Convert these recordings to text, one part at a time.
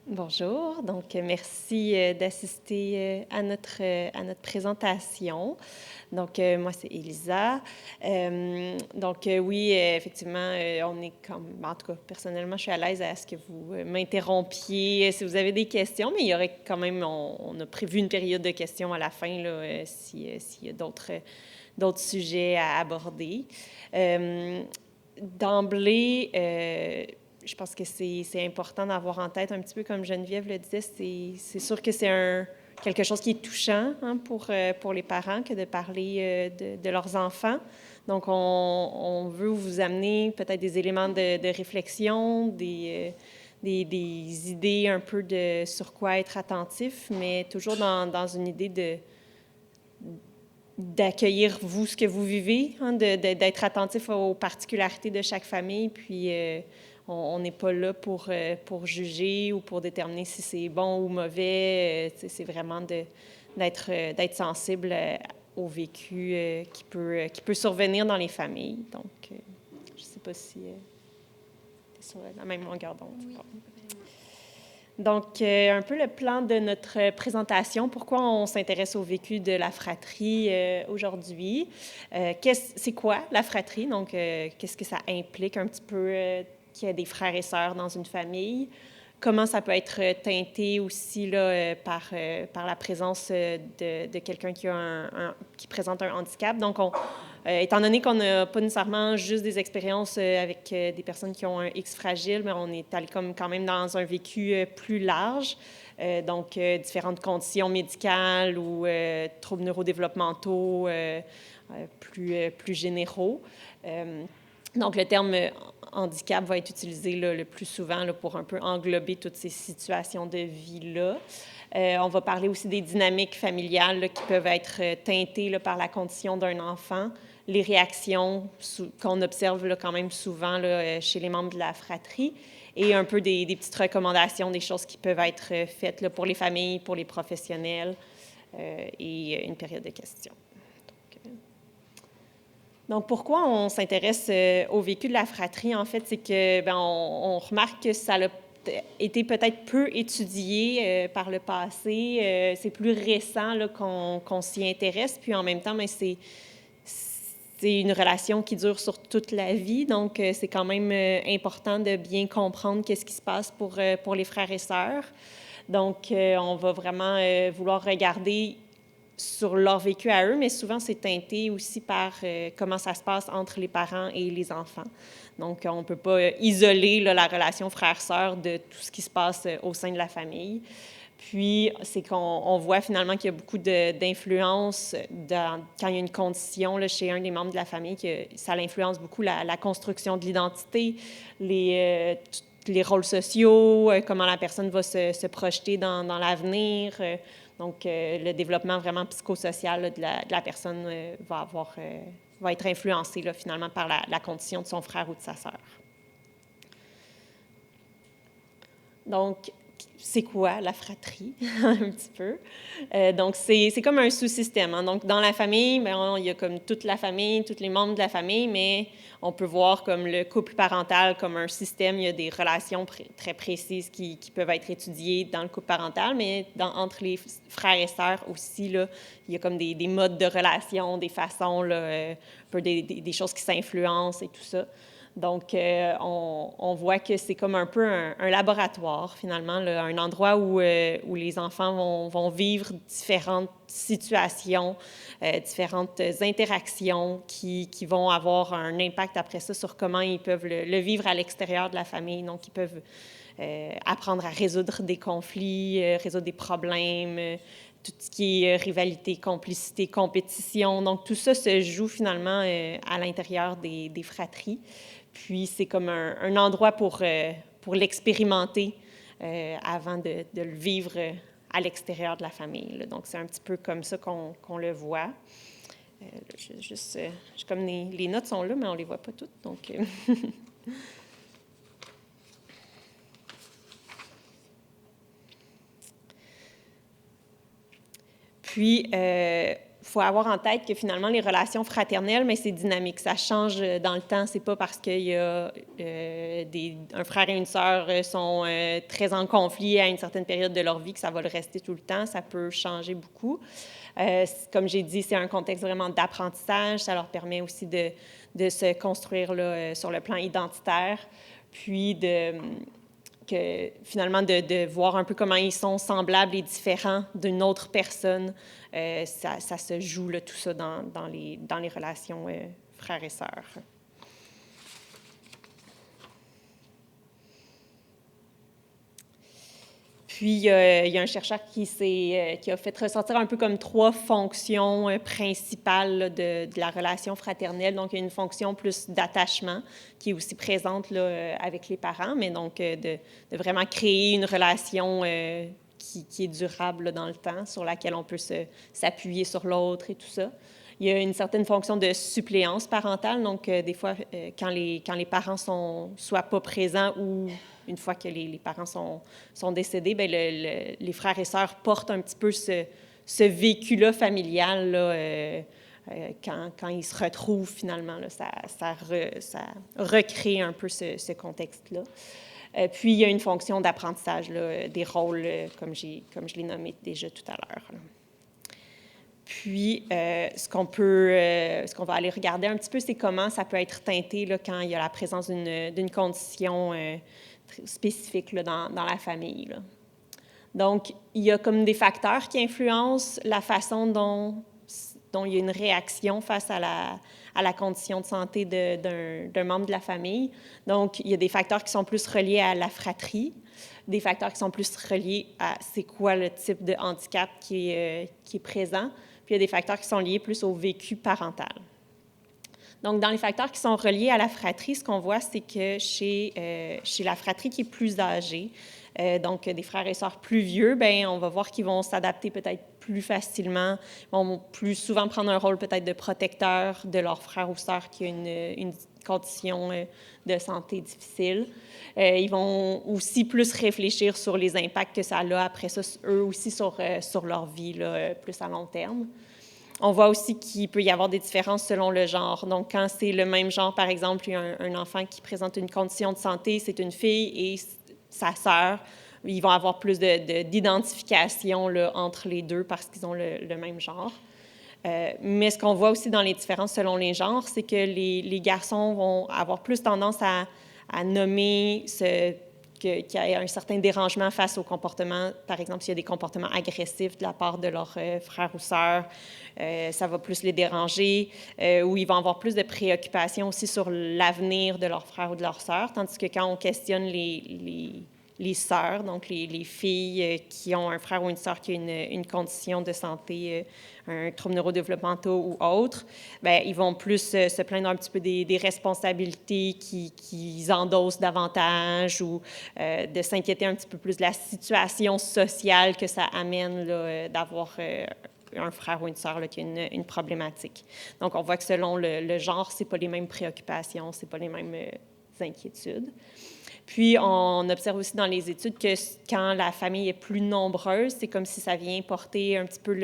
Bonjour, donc merci d'assister à notre présentation. Donc, moi, c'est Elisa. Oui, effectivement, on est comme, en tout cas, personnellement, je suis à l'aise à ce que vous m'interrompiez si vous avez des questions, mais il y aurait quand même, on a prévu une période de questions à la fin, là, s'il y a d'autres sujets à aborder. D'emblée, je pense que c'est important d'avoir en tête, un petit peu comme Geneviève le disait, c'est sûr que c'est quelque chose qui est touchant hein, pour les parents que de parler de leurs enfants. Donc, on veut vous amener peut-être des éléments de réflexion, des idées un peu de sur quoi être attentif, mais toujours dans une idée d'accueillir vous ce que vous vivez, hein, d'être attentif aux particularités de chaque famille, puis on n'est pas là pour juger ou pour déterminer si c'est bon ou mauvais. C'est vraiment d'être sensible au vécu qui peut survenir dans les familles. Donc, je ne sais pas si tu es sur la même longueur d'onde. Oui, Bon. vraiment. Donc, un peu le plan de notre présentation, pourquoi on s'intéresse au vécu de la fratrie aujourd'hui. C'est quoi la fratrie? Donc, qu'est-ce que ça implique un petit peu qu'il y ait des frères et sœurs dans une famille? Comment ça peut être teinté aussi là, par la présence de quelqu'un qui présente un handicap. Donc, étant donné qu'on n'a pas nécessairement juste des expériences avec des personnes qui ont un X fragile, mais on est allé comme quand même dans un vécu plus large. Donc, différentes conditions médicales ou troubles neurodéveloppementaux plus généraux. Donc, le terme handicap va être utilisé là, le plus souvent là, pour un peu englober toutes ces situations de vie-là. On va parler aussi des dynamiques familiales là, qui peuvent être teintées là, par la condition d'un enfant, les réactions qu'on observe là, quand même souvent là, chez les membres de la fratrie et un peu des petites recommandations, des choses qui peuvent être faites là, pour les familles, pour les professionnels et une période de questions. Donc, pourquoi on s'intéresse au vécu de la fratrie? En fait, c'est que on remarque que ça a été peut-être peu étudié par le passé. C'est plus récent là, qu'on s'y intéresse. Puis en même temps, c'est une relation qui dure sur toute la vie. Donc, c'est quand même important de bien comprendre qu'est-ce qui se passe pour les frères et sœurs. Donc, on va vraiment vouloir regarder sur leur vécu à eux, mais souvent c'est teinté aussi par comment ça se passe entre les parents et les enfants. Donc, on ne peut pas isoler là, la relation frère-sœur de tout ce qui se passe au sein de la famille. Puis, c'est qu'on voit finalement qu'il y a beaucoup d'influence quand il y a une condition là, chez un des membres de la famille, que ça influence beaucoup la construction de l'identité, les rôles sociaux, comment la personne va se projeter dans l'avenir. Donc, le développement vraiment psychosocial là, de la personne va être influencé là, finalement par la condition de son frère ou de sa sœur. Donc, c'est quoi la fratrie, un petit peu? Donc, c'est comme un sous-système. Hein? Donc, dans la famille, il y a comme toute la famille, tous les membres de la famille, mais on peut voir comme le couple parental comme un système. Il y a des relations très précises qui peuvent être étudiées dans le couple parental, mais entre les frères et sœurs aussi, là, il y a comme des modes de relation, des façons, là, un peu des choses qui s'influencent et tout ça. Donc, on voit que c'est comme un peu un laboratoire, finalement, là, un endroit où les enfants vont vivre différentes situations, différentes interactions qui vont avoir un impact après ça sur comment ils peuvent le vivre à l'extérieur de la famille. Donc, ils peuvent apprendre à résoudre des conflits, résoudre des problèmes, tout ce qui est rivalité, complicité, compétition. Donc, tout ça se joue finalement à l'intérieur des fratries. Puis, c'est comme un endroit pour l'expérimenter avant de le vivre à l'extérieur de la famille. Là. Donc, c'est un petit peu comme ça qu'on le voit. Comme les notes sont là, mais on ne les voit pas toutes. Donc, Puis, faut avoir en tête que finalement, les relations fraternelles, mais c'est dynamique. Ça change dans le temps. C'est pas parce qu'il y a un frère et une sœur sont très en conflit à une certaine période de leur vie que ça va le rester tout le temps. Ça peut changer beaucoup. Comme j'ai dit, c'est un contexte vraiment d'apprentissage. Ça leur permet aussi de se construire là, sur le plan identitaire, puis finalement de voir un peu comment ils sont semblables et différents d'une autre personne. Ça se joue, là, tout ça, dans les relations frères et sœurs. Puis, il y a un chercheur qui a fait ressortir un peu comme 3 fonctions principales là, de la relation fraternelle. Donc, il y a une fonction plus d'attachement qui est aussi présente là, avec les parents, mais donc de vraiment créer une relation qui est durable là, dans le temps, sur laquelle on peut s'appuyer sur l'autre et tout ça. Il y a une certaine fonction de suppléance parentale, donc des fois, quand les parents sont soit pas présents ou une fois que les parents sont décédés, bien, les frères et sœurs portent un petit peu ce vécu-là familial là, quand ils se retrouvent finalement. Là, ça recrée un peu ce contexte-là. Puis, il y a une fonction d'apprentissage, là, des rôles, comme je l'ai nommé déjà tout à l'heure. Là. Puis, ce qu'on va aller regarder un petit peu, c'est comment ça peut être teinté là, quand il y a la présence d'une condition spécifique là, dans la famille. Là. Donc, il y a comme des facteurs qui influencent la façon dont il y a une réaction face à la condition de santé d'un membre de la famille. Donc, il y a des facteurs qui sont plus reliés à la fratrie, des facteurs qui sont plus reliés à c'est quoi le type de handicap qui est présent, puis il y a des facteurs qui sont liés plus au vécu parental. Donc, dans les facteurs qui sont reliés à la fratrie, ce qu'on voit, c'est que chez la fratrie qui est plus âgée, donc des frères et sœurs plus vieux, bien, on va voir qu'ils vont s'adapter peut-être plus facilement, vont plus souvent prendre un rôle peut-être de protecteur de leur frère ou sœur qui a une condition de santé difficile. Ils vont aussi plus réfléchir sur les impacts que ça a après ça, eux aussi, sur leur vie, là, plus à long terme. On voit aussi qu'il peut y avoir des différences selon le genre. Donc, quand c'est le même genre, par exemple, il y a un enfant qui présente une condition de santé, c'est une fille et sa sœur, ils vont avoir plus d'identification là, entre les deux parce qu'ils ont le même genre. Mais ce qu'on voit aussi dans les différences selon les genres, c'est que les garçons vont avoir plus tendance à nommer qu'il y a un certain dérangement face au comportement. Par exemple, s'il y a des comportements agressifs de la part de leurs frères ou sœurs, ça va plus les déranger, ou ils vont avoir plus de préoccupations aussi sur l'avenir de leurs frères ou de leurs sœurs, tandis que quand on questionne les sœurs, donc les filles qui ont un frère ou une sœur qui a une condition de santé, un trouble neurodéveloppemental ou autre, bien, ils vont plus se plaindre un petit peu des responsabilités qu'ils endossent davantage ou de s'inquiéter un petit peu plus de la situation sociale que ça amène là, d'avoir un frère ou une sœur là, qui a une problématique. Donc, on voit que selon le genre, ce n'est pas les mêmes préoccupations, ce n'est pas les mêmes inquiétudes. Puis, on observe aussi dans les études que quand la famille est plus nombreuse, c'est comme si ça vient porter un petit peu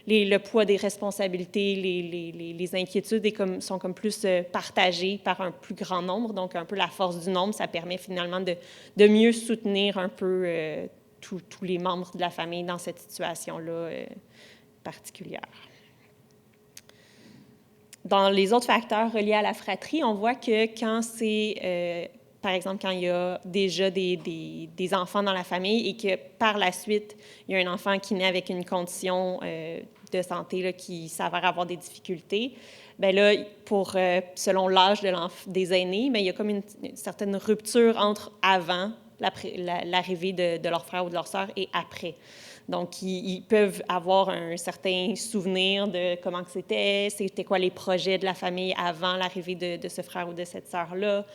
le poids des responsabilités, les inquiétudes sont comme plus partagées par un plus grand nombre. Donc, un peu la force du nombre, ça permet finalement de mieux soutenir un peu tous les membres de la famille dans cette situation-là particulière. Dans les autres facteurs reliés à la fratrie, on voit que quand c'est... par exemple, quand il y a déjà des enfants dans la famille et que par la suite, il y a un enfant qui naît avec une condition de santé là, qui s'avère avoir des difficultés, bien là, selon l'âge des aînés, bien, il y a comme une certaine rupture entre avant l'arrivée de leur frère ou de leur sœur et après. Donc, ils peuvent avoir un certain souvenir de comment c'était quoi les projets de la famille avant l'arrivée de ce frère ou de cette sœur-là,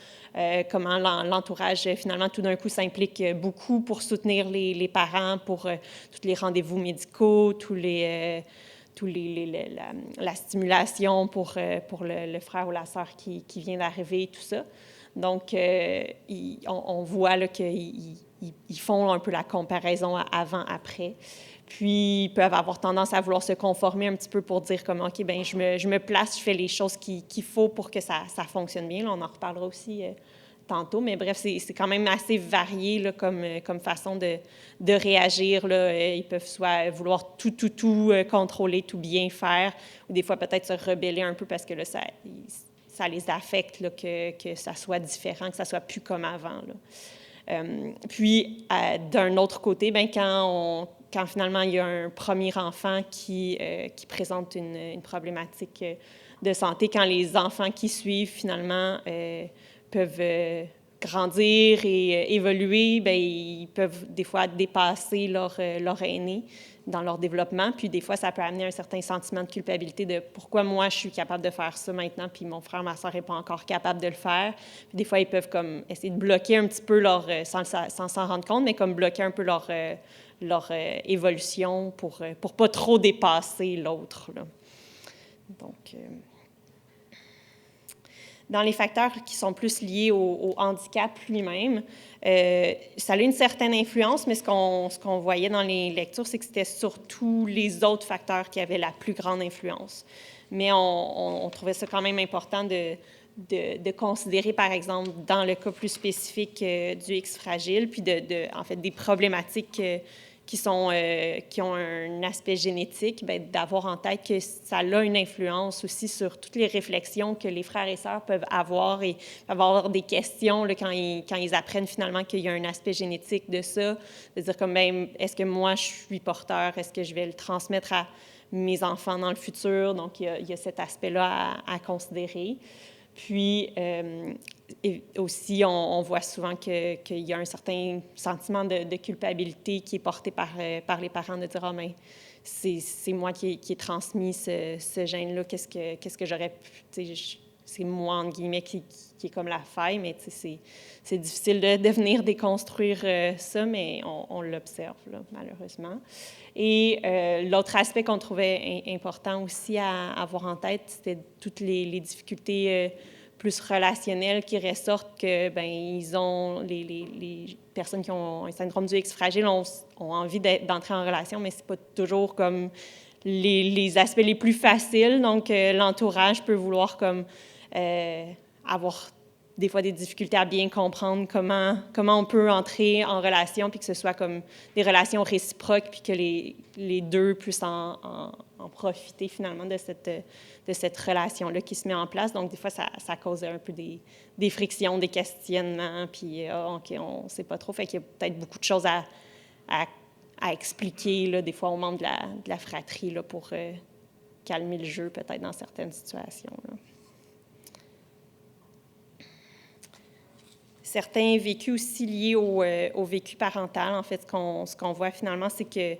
comment l'entourage, finalement, tout d'un coup, s'implique beaucoup pour soutenir les parents, pour tous les rendez-vous médicaux, la stimulation pour le frère ou la sœur qui vient d'arriver, tout ça. Donc, on voit là qu'ils font un peu la comparaison avant-après. Puis, ils peuvent avoir tendance à vouloir se conformer un petit peu pour dire comme, OK, bien, je me place, je fais les choses qu'il faut pour que ça fonctionne bien. Là, on en reparlera aussi tantôt. Mais bref, c'est quand même assez varié là, comme façon de réagir. Là. Ils peuvent soit vouloir tout contrôler, tout bien faire, ou des fois peut-être se rebeller un peu parce que là, ça les affecte là, que ça soit différent, que ça soit plus comme avant. Là. Puis, d'un autre côté, bien, quand finalement il y a un premier enfant qui présente une problématique de santé, quand les enfants qui suivent finalement peuvent grandir et évoluer, bien, ils peuvent des fois dépasser leur aîné dans leur développement. Puis des fois, ça peut amener un certain sentiment de culpabilité de pourquoi moi, je suis capable de faire ça maintenant, puis mon frère, ma soeur n'est pas encore capable de le faire. Puis des fois, ils peuvent comme essayer de bloquer un petit peu sans s'en rendre compte, mais comme bloquer un peu leur évolution pour pas trop dépasser l'autre. Là. Donc, dans les facteurs qui sont plus liés au handicap lui-même, ça a une certaine influence, mais ce qu'on voyait dans les lectures, c'est que c'était surtout les autres facteurs qui avaient la plus grande influence. Mais on trouvait ça quand même important de considérer, par exemple, dans le cas plus spécifique du X fragile, puis en fait, des problématiques qui ont un aspect génétique, bien, d'avoir en tête que ça a une influence aussi sur toutes les réflexions que les frères et sœurs peuvent avoir et avoir des questions là, quand ils apprennent finalement qu'il y a un aspect génétique de ça, de dire comme, bien, est-ce que moi, je suis porteur? Est-ce que je vais le transmettre à mes enfants dans le futur? Donc, il y a cet aspect-là à considérer. Puis, et aussi, on voit souvent qu'il y a un certain sentiment de culpabilité qui est porté par les parents de dire « Ah, mais c'est moi qui ai transmis ce gène-là, qu'est-ce que j'aurais pu... » C'est moi, entre guillemets, qui est comme la faille, mais c'est difficile de venir déconstruire ça, mais on l'observe, là, malheureusement. Et l'autre aspect qu'on trouvait important aussi à avoir en tête, c'était toutes les difficultés plus relationnelles qui ressortent que, bien, ils ont, les personnes qui ont un syndrome du X fragile ont envie d'entrer en relation, mais c'est pas toujours comme les aspects les plus faciles. Donc, l'entourage peut vouloir comme avoir des fois des difficultés à bien comprendre comment on peut entrer en relation, puis que ce soit comme des relations réciproques, puis que les deux puissent en profiter finalement de cette relation-là qui se met en place. Donc, des fois, ça cause un peu des frictions, des questionnements, puis OK, on ne sait pas trop. Fait qu'il y a peut-être beaucoup de choses à expliquer, là, des fois, aux membres de la fratrie, là, pour calmer le jeu, peut-être, dans certaines situations, là. Certains vécus aussi liés au vécu parental. En fait, ce qu'on voit finalement, c'est que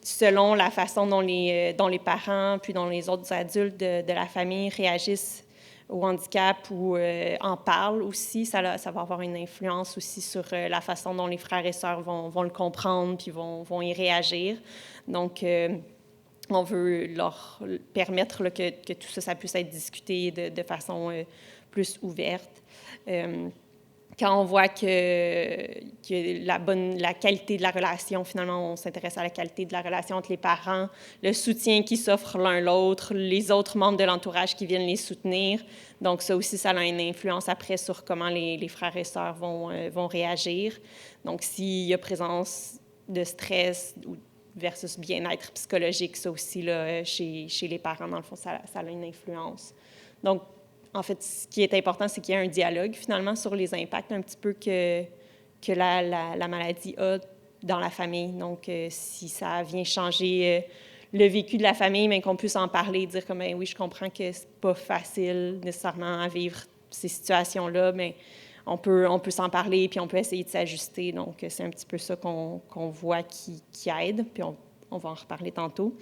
selon la façon dont les parents puis dont les autres adultes de la famille réagissent au handicap ou en parlent aussi, ça va avoir une influence aussi sur la façon dont les frères et sœurs vont le comprendre puis vont y réagir. Donc, on veut leur permettre là, que tout ça puisse être discuté de façon plus ouverte. Quand on voit que la qualité de la relation, finalement, on s'intéresse à la qualité de la relation entre les parents, le soutien qu'ils s'offrent l'un l'autre, les autres membres de l'entourage qui viennent les soutenir. Donc, ça aussi, ça a une influence après sur comment les frères et sœurs vont réagir. Donc, s'il y a présence de stress versus bien-être psychologique, ça aussi, là, chez les parents, dans le fond, ça a une influence. Donc, en fait, ce qui est important, c'est qu'il y ait un dialogue, finalement, sur les impacts un petit peu que la maladie a dans la famille. Donc, si ça vient changer le vécu de la famille, mais qu'on puisse en parler, dire comme, oui, je comprends que c'est pas facile nécessairement à vivre ces situations-là, mais on peut s'en parler, puis on peut essayer de s'ajuster. Donc, c'est un petit peu ça qu'on voit qui aide, puis on va en reparler tantôt.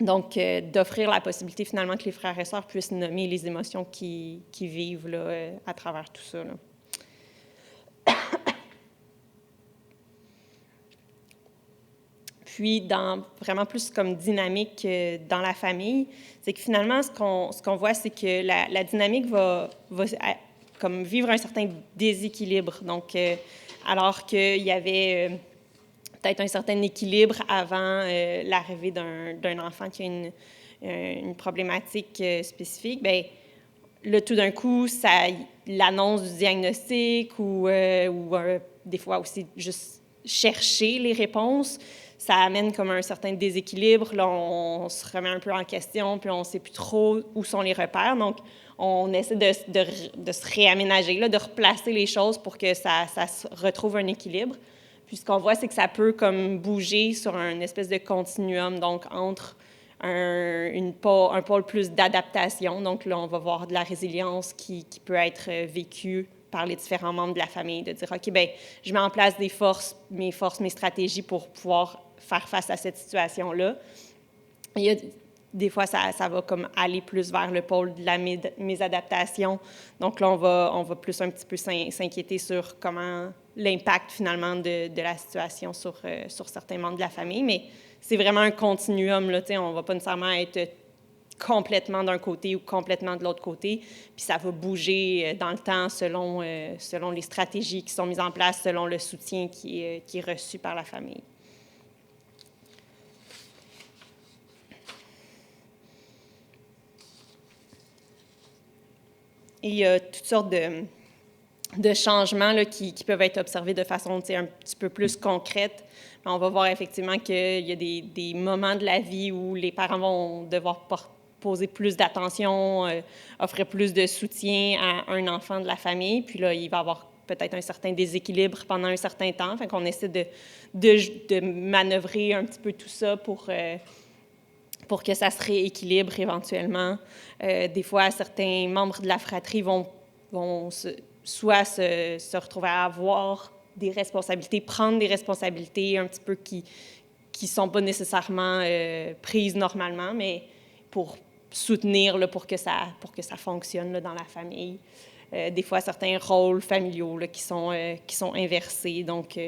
Donc, d'offrir la possibilité finalement que les frères et sœurs puissent nommer les émotions qu'ils vivent là, à travers tout ça. Là. Puis, dans vraiment plus comme dynamique dans la famille, c'est que finalement, ce qu'on voit, c'est que la dynamique va comme vivre un certain déséquilibre. Donc, alors qu'il y avait... peut-être un certain équilibre avant l'arrivée d'un enfant qui a une problématique spécifique, bien, là, tout d'un coup, l'annonce du diagnostic ou des fois aussi juste chercher les réponses, ça amène comme un certain déséquilibre. Là, on se remet un peu en question, puis on ne sait plus trop où sont les repères. Donc, on essaie de se réaménager, là, de replacer les choses pour que ça se retrouve un équilibre. Puis ce qu'on voit, c'est que ça peut comme bouger sur une espèce de continuum, donc entre un pôle plus d'adaptation. Donc là, on va voir de la résilience qui peut être vécue par les différents membres de la famille, de dire, OK, bien, je mets en place mes forces, mes stratégies pour pouvoir faire face à cette situation-là. Il y a des fois, ça va comme aller plus vers le pôle de la mésadaptation. Donc là, on va plus un petit peu s'inquiéter sur comment l'impact finalement de la situation sur certains membres de la famille. Mais c'est vraiment un continuum, là, on ne va pas nécessairement être complètement d'un côté ou complètement de l'autre côté. Puis ça va bouger dans le temps selon les stratégies qui sont mises en place, selon le soutien qui est reçu par la famille. Et il y a toutes sortes de changements là, qui peuvent être observés de façon un petit peu plus concrète. On va voir effectivement qu'il y a des moments de la vie où les parents vont devoir poser plus d'attention, offrir plus de soutien à un enfant de la famille. Puis là, il va y avoir peut-être un certain déséquilibre pendant un certain temps. Fait qu'on essaie de manœuvrer un petit peu tout ça pour que ça se rééquilibre éventuellement. Des fois, certains membres de la fratrie vont soit se retrouver à avoir des responsabilités, prendre des responsabilités un petit peu qui ne sont pas nécessairement prises normalement, mais pour soutenir, là, pour que ça fonctionne là, dans la famille. Des fois, certains rôles familiaux là, qui sont inversés. Donc,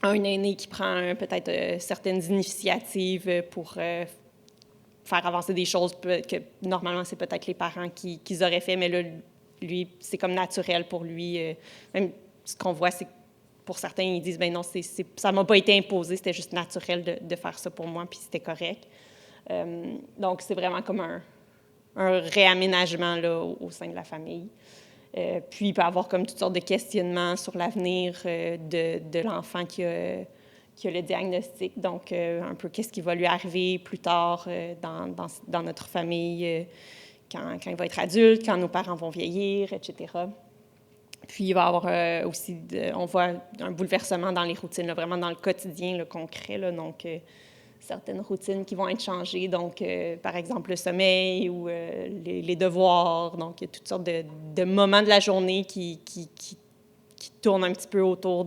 un aîné qui prend peut-être certaines initiatives pour faire avancer des choses que normalement, c'est peut-être les parents qui auraient fait, mais là, lui, c'est comme naturel pour lui. Même ce qu'on voit, c'est que pour certains, ils disent, ben non, ça m'a pas été imposé, c'était juste naturel de faire ça pour moi, puis c'était correct. Donc, c'est vraiment comme un réaménagement là, au sein de la famille. Puis, il peut y avoir comme toutes sortes de questionnements sur l'avenir de l'enfant qui a le diagnostic. Donc, un peu qu'est-ce qui va lui arriver plus tard dans notre famille, quand il va être adulte, quand nos parents vont vieillir, etc. Puis, il va y avoir aussi, on voit un bouleversement dans les routines, là, vraiment dans le quotidien, le concret. Là, donc, certaines routines qui vont être changées. Donc, par exemple, le sommeil ou les devoirs. Donc, il y a toutes sortes de moments de la journée qui tournent un petit peu autour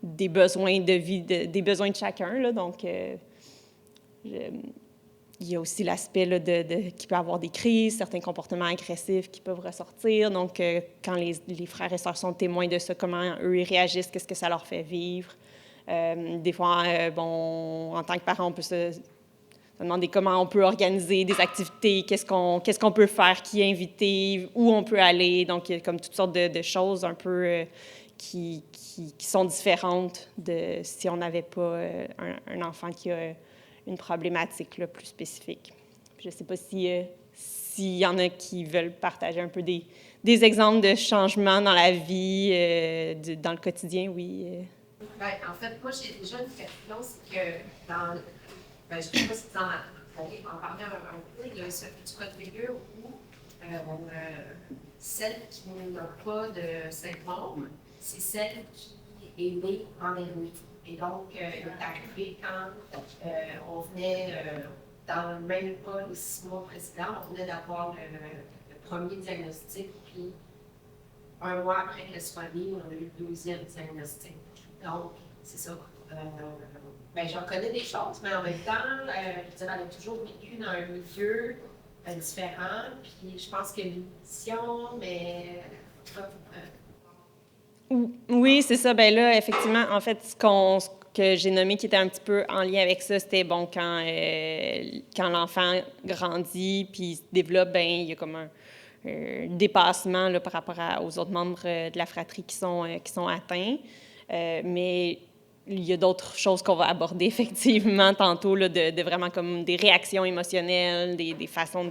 des besoins de vie, des besoins de chacun. Là. Donc, il y a aussi l'aspect là, qu'il peut y avoir des crises, certains comportements agressifs qui peuvent ressortir. Donc, quand les frères et sœurs sont témoins de ça, comment eux ils réagissent, qu'est-ce que ça leur fait vivre. Des fois, en tant que parent, on peut se demander comment on peut organiser des activités, qu'est-ce qu'on peut faire, qui inviter, où on peut aller. Donc, il y a comme toutes sortes de choses un peu qui sont différentes de si on n'avait pas un enfant qui a une problématique là, plus spécifique. Puis je ne sais pas s'il y en a qui veulent partager un peu des exemples de changements dans la vie, dans le quotidien, oui. Bien, en fait, moi, j'ai déjà une question, c'est que je ne sais pas si vous en parler un peu, il y a ce petit cas de figure où celle qui n'a pas de symptômes, c'est celle qui est née en ermite. Et donc, il est arrivé quand on venait, dans même pas les 6 mois précédents, on venait d'avoir le premier diagnostic, puis 1 mois après qu'elle soit née, on a eu le 2e diagnostic. Donc, c'est ça. J'en connais des choses, mais en même temps, je dirais, elle a toujours vécu dans un milieu différent. Puis je pense qu'il y a une mission, mais. Oui, c'est ça. Ben là, effectivement, en fait, ce que j'ai nommé qui était un petit peu en lien avec ça, c'était bon quand l'enfant grandit puis se développe, ben il y a comme un dépassement là, par rapport aux autres membres de la fratrie qui sont atteints. Mais il y a d'autres choses qu'on va aborder effectivement tantôt, là, de vraiment comme des réactions émotionnelles, des façons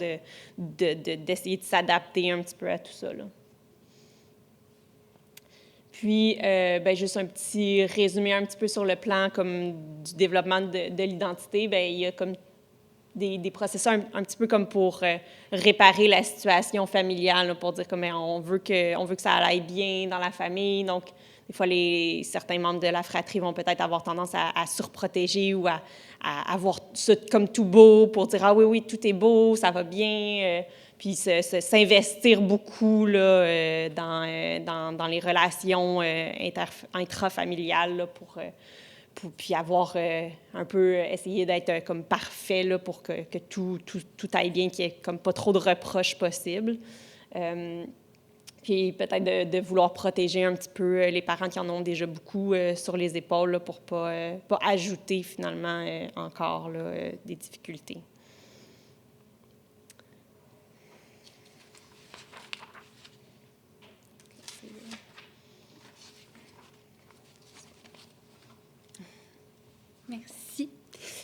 d'essayer de s'adapter un petit peu à tout ça, là. Puis, juste un petit résumé un petit peu sur le plan comme du développement de l'identité, il y a comme des processus un petit peu comme pour réparer la situation familiale, là, pour dire comme on veut que ça aille bien dans la famille. Donc, des fois, certains membres de la fratrie vont peut-être avoir tendance à surprotéger ou à avoir ça comme tout beau pour dire « Ah oui, oui, tout est beau, ça va bien puis s'investir beaucoup là, dans les relations intrafamiliales là, pour puis avoir un peu essayé d'être comme parfait là, pour que tout aille bien, qu'il n'y ait comme pas trop de reproches possibles. Puis peut-être de vouloir protéger un petit peu les parents qui en ont déjà beaucoup sur les épaules là, pour pas ajouter finalement encore là, des difficultés. Merci.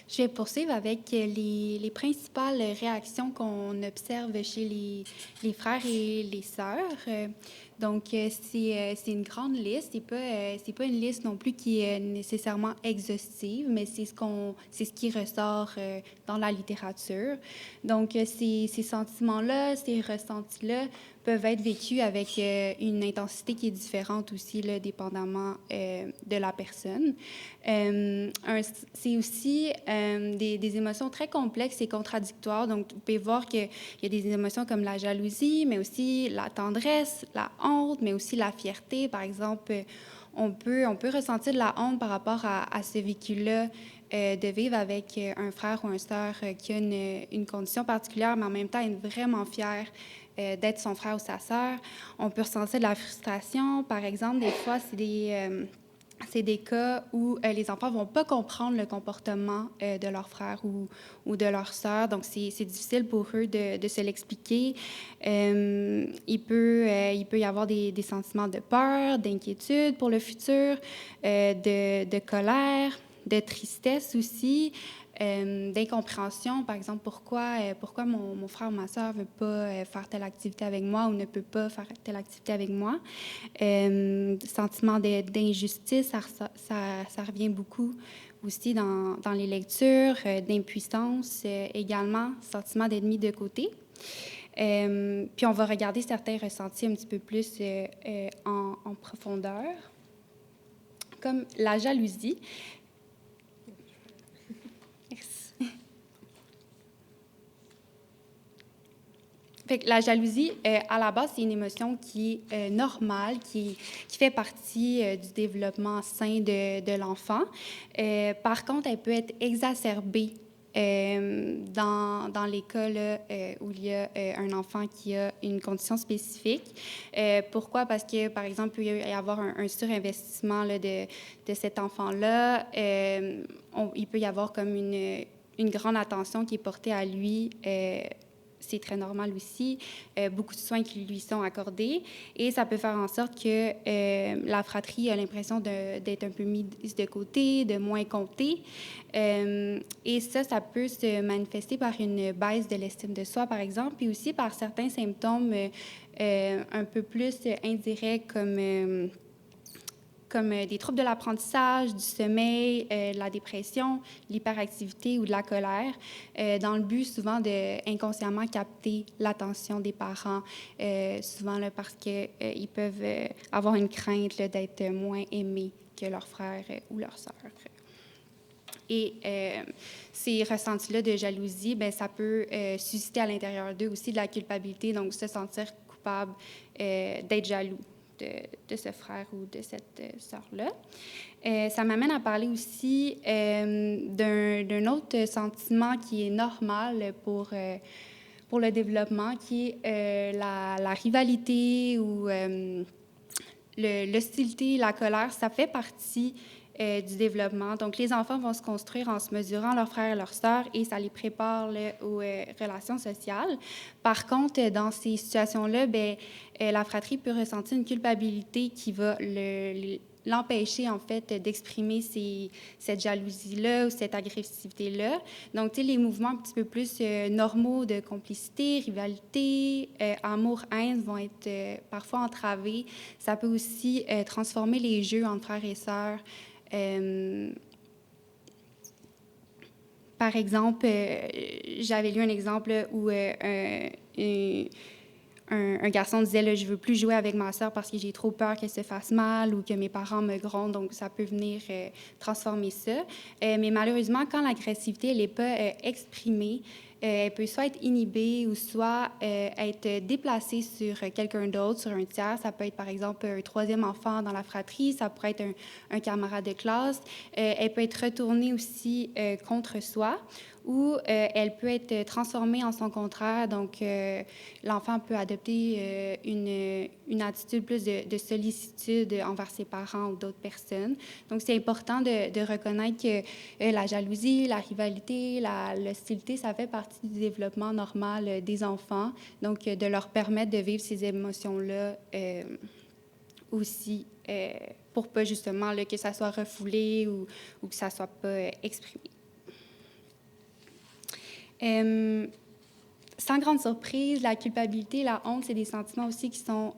Je vais poursuivre avec les principales réactions qu'on observe chez les frères et les sœurs. Donc, c'est une grande liste. C'est pas une liste non plus qui est nécessairement exhaustive, mais c'est ce qui ressort dans la littérature. Donc, ces sentiments-là, ces ressentis-là peuvent être vécus avec une intensité qui est différente aussi, là, dépendamment de la personne. C'est aussi des émotions très complexes et contradictoires. Donc, vous pouvez voir qu'il y a des émotions comme la jalousie, mais aussi la tendresse, la honte, mais aussi la fierté. Par exemple, on peut ressentir de la honte par rapport à ce vécu-là de vivre avec un frère ou une sœur qui a une condition particulière, mais en même temps être vraiment fier d'être son frère ou sa sœur. On peut ressentir de la frustration. Par exemple, des fois, c'est des cas où les enfants ne vont pas comprendre le comportement de leur frère ou de leur sœur. Donc, c'est difficile pour eux de se l'expliquer. Il peut y avoir des sentiments de peur, d'inquiétude pour le futur, de colère, de tristesse aussi. D'incompréhension, par exemple, pourquoi mon frère ou ma soeur ne veut pas faire telle activité avec moi ou ne peut pas faire telle activité avec moi. Sentiment d'injustice, ça revient beaucoup aussi dans les lectures, d'impuissance également, sentiment d'être mis de côté. Puis on va regarder certains ressentis un petit peu plus en profondeur, comme la jalousie. Fait que la jalousie, à la base, c'est une émotion qui est normale, qui fait partie du développement sain de l'enfant. Par contre, elle peut être exacerbée dans les cas là, où il y a un enfant qui a une condition spécifique. Pourquoi? Parce que, par exemple, il peut y avoir un surinvestissement là, de cet enfant-là. Il peut y avoir comme une grande attention qui est portée à lui. C'est très normal aussi, beaucoup de soins qui lui sont accordés et ça peut faire en sorte que la fratrie a l'impression d'être un peu mise de côté, de moins comptée. Et ça peut se manifester par une baisse de l'estime de soi, par exemple, puis aussi par certains symptômes un peu plus indirects comme des troubles de l'apprentissage, du sommeil, la dépression, l'hyperactivité ou de la colère, dans le but souvent d'inconsciemment capter l'attention des parents, souvent là, parce qu'ils peuvent avoir une crainte là, d'être moins aimés que leurs frères ou leurs sœurs. Et ces ressentis-là de jalousie, bien, ça peut susciter à l'intérieur d'eux aussi de la culpabilité, donc se sentir coupable d'être jaloux de ce frère ou de cette sœur-là. Ça m'amène à parler aussi d'un autre sentiment qui est normal pour le développement, qui est la rivalité ou l'hostilité, la colère. Ça fait partie du développement. Donc, les enfants vont se construire en se mesurant leurs frères et leurs sœurs et ça les prépare là, aux relations sociales. Par contre, dans ces situations-là, bien, la fratrie peut ressentir une culpabilité qui va l'empêcher, en fait, d'exprimer cette jalousie-là ou cette agressivité-là. Donc, tu sais, les mouvements un petit peu plus normaux de complicité, rivalité, amour-haine vont être parfois entravés. Ça peut aussi transformer les jeux entre frères et sœurs. Par exemple, j'avais lu un exemple où un garçon disait là, je veux plus jouer avec ma sœur parce que j'ai trop peur qu'elle se fasse mal ou que mes parents me grondent, donc ça peut venir transformer ça. Mais malheureusement, quand l'agressivité elle n'est pas exprimée, elle peut soit être inhibée ou soit être déplacée sur quelqu'un d'autre, sur un tiers. Ça peut être par exemple un troisième enfant dans la fratrie, ça pourrait être un camarade de classe. Elle peut être retournée aussi contre soi, ou elle peut être transformée en son contraire. Donc, l'enfant peut adopter une attitude plus de sollicitude envers ses parents ou d'autres personnes. Donc, c'est important de reconnaître que la jalousie, la rivalité, l'hostilité, ça fait partie du développement normal des enfants. Donc, de leur permettre de vivre ces émotions-là aussi, pour pas justement là, que ça soit refoulé ou que ça soit pas exprimé. Sans grande surprise, la culpabilité, la honte, c'est des sentiments aussi qui sont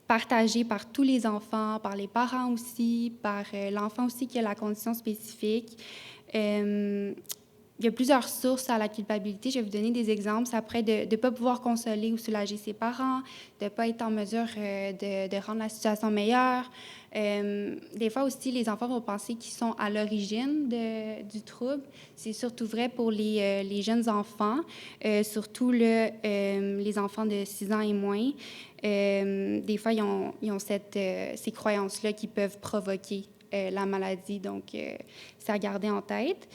partagés par tous les enfants, par les parents aussi, par l'enfant aussi qui a la condition spécifique. Il y a plusieurs sources à la culpabilité. Je vais vous donner des exemples. Ça pourrait être de ne pas pouvoir consoler ou soulager ses parents, de ne pas être en mesure de rendre la situation meilleure. Des fois aussi, les enfants vont penser qu'ils sont à l'origine du trouble. C'est surtout vrai pour les jeunes enfants, surtout les enfants de 6 ans et moins. Des fois, ils ont ces croyances-là qui peuvent provoquer la maladie. Donc, c'est à garder en tête.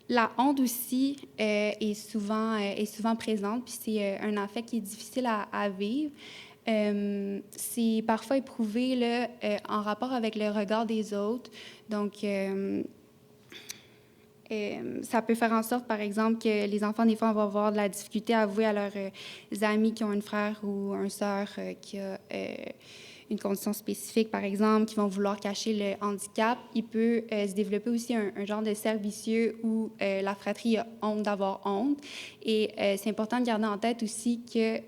La honte aussi est souvent présente, puis c'est un affect qui est difficile à vivre. C'est parfois éprouvé là, en rapport avec le regard des autres. Donc, ça peut faire en sorte, par exemple, que les enfants, des fois, vont avoir de la difficulté à avouer à leurs amis qui ont un frère ou une sœur qui a une condition spécifique, par exemple, qui vont vouloir cacher le handicap. Il peut se développer aussi un genre de cercle vicieux où la fratrie a honte d'avoir honte. Et c'est important de garder en tête aussi que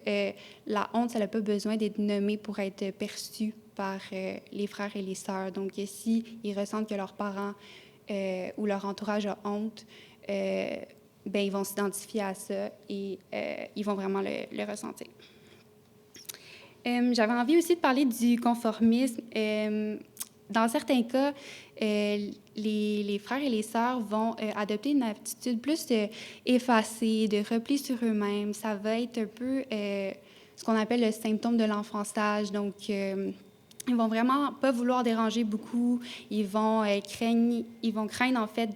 la honte, ça n'a pas besoin d'être nommée pour être perçue par les frères et les sœurs. Donc, s'ils ressentent que leurs parents ou leur entourage a honte, ben, ils vont s'identifier à ça et ils vont vraiment le ressentir. J'avais envie aussi de parler du conformisme. Dans certains cas, les frères et les sœurs vont adopter une attitude plus effacée, de repli sur eux-mêmes. Ça va être un peu ce qu'on appelle le symptôme de l'enfançage. Donc, ils vont vraiment pas vouloir déranger beaucoup. Ils vont craindre en fait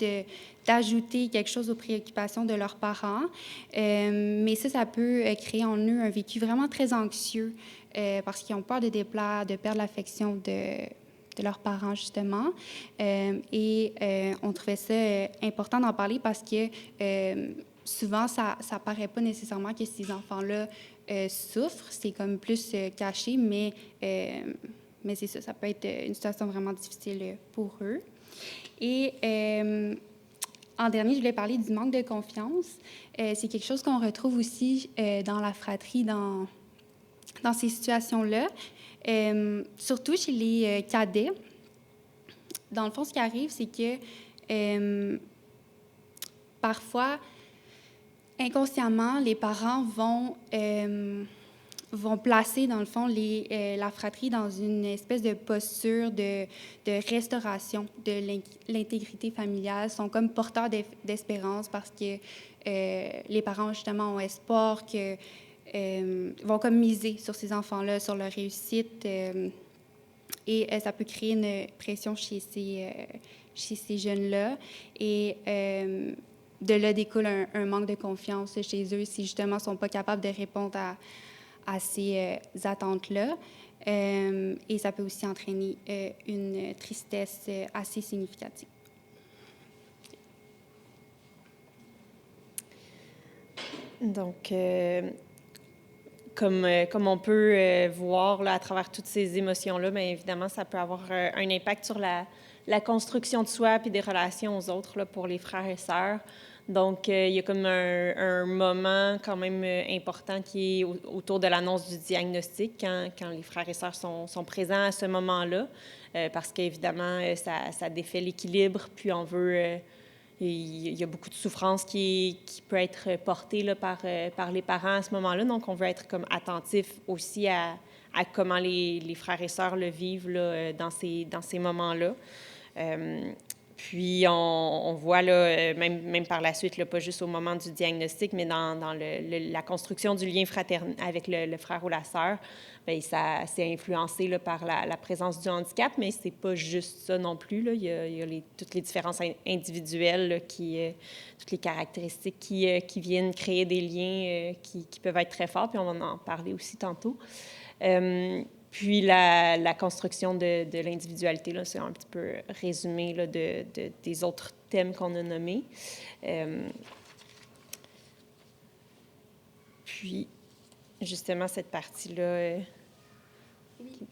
d'ajouter quelque chose aux préoccupations de leurs parents. Mais ça peut créer en eux un vécu vraiment très anxieux parce qu'ils ont peur de déplaire, de perdre l'affection de leurs parents, justement. On trouvait ça important d'en parler parce que souvent, ça paraît pas nécessairement que ces enfants-là souffrent. C'est comme plus caché, mais c'est ça, ça peut être une situation vraiment difficile pour eux. Et en dernier, je voulais parler du manque de confiance. C'est quelque chose qu'on retrouve aussi dans la fratrie, dans ces situations-là, surtout chez les cadets. Dans le fond, ce qui arrive, c'est que parfois, inconsciemment, les parents vont placer, dans le fond, la fratrie dans une espèce de posture de restauration de l'intégrité familiale. Ils sont comme porteurs d'espérance parce que les parents, justement, ont espoir que vont comme miser sur ces enfants-là, sur leur réussite. Et ça peut créer une pression chez ces jeunes-là. Et de là découle un manque de confiance chez eux si, justement, ils ne sont pas capables de répondre à ces attentes-là. Et ça peut aussi entraîner une tristesse assez significative. Donc, comme on peut voir là, à travers toutes ces émotions-là, bien évidemment, ça peut avoir un impact sur la construction de soi puis des relations aux autres là, pour les frères et sœurs. Donc, il y a comme un moment quand même important qui est autour de l'annonce du diagnostic, quand les frères et sœurs sont présents à ce moment-là, parce qu'évidemment, ça défait l'équilibre, puis on veut... il y a beaucoup de souffrance qui peut être portée là, par les parents à ce moment-là, donc on veut être comme attentif aussi à comment les frères et sœurs le vivent là, dans ces moments-là. Puis, on voit, là, même par la suite, là, pas juste au moment du diagnostic, mais dans la construction du lien fraternel avec le frère ou la sœur, bien, ça c'est influencé là, par la présence du handicap, mais c'est pas juste ça non plus. Là. Il y a toutes les différences individuelles, là, toutes les caractéristiques qui viennent créer des liens qui peuvent être très forts, puis on va en parler aussi tantôt. Puis la construction de l'individualité, là, c'est un petit peu résumé là, des autres thèmes qu'on a nommés. Puis, justement, cette partie-là... Oui.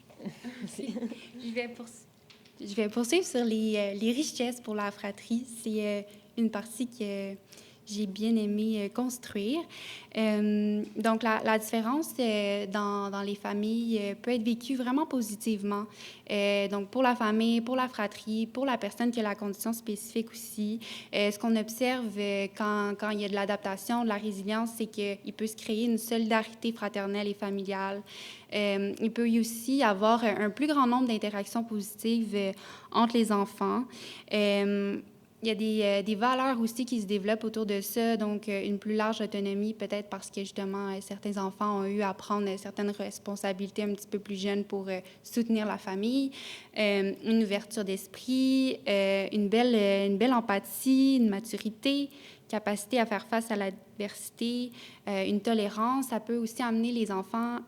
Je vais poursuivre sur les richesses pour la fratrie. C'est une partie que j'ai bien aimé construire. Donc, la différence dans les familles peut être vécue vraiment positivement. Donc, pour la famille, pour la fratrie, pour la personne qui a la condition spécifique aussi. Ce qu'on observe quand il y a de l'adaptation, de la résilience, c'est qu'il peut se créer une solidarité fraternelle et familiale. Il peut y aussi y avoir un plus grand nombre d'interactions positives entre les enfants. Il y a des valeurs aussi qui se développent autour de ça, donc une plus large autonomie, peut-être parce que justement, certains enfants ont eu à prendre certaines responsabilités un petit peu plus jeunes pour soutenir la famille, une ouverture d'esprit, une belle empathie, une maturité, capacité à faire face à l'adversité, une tolérance. Ça peut aussi amener les enfants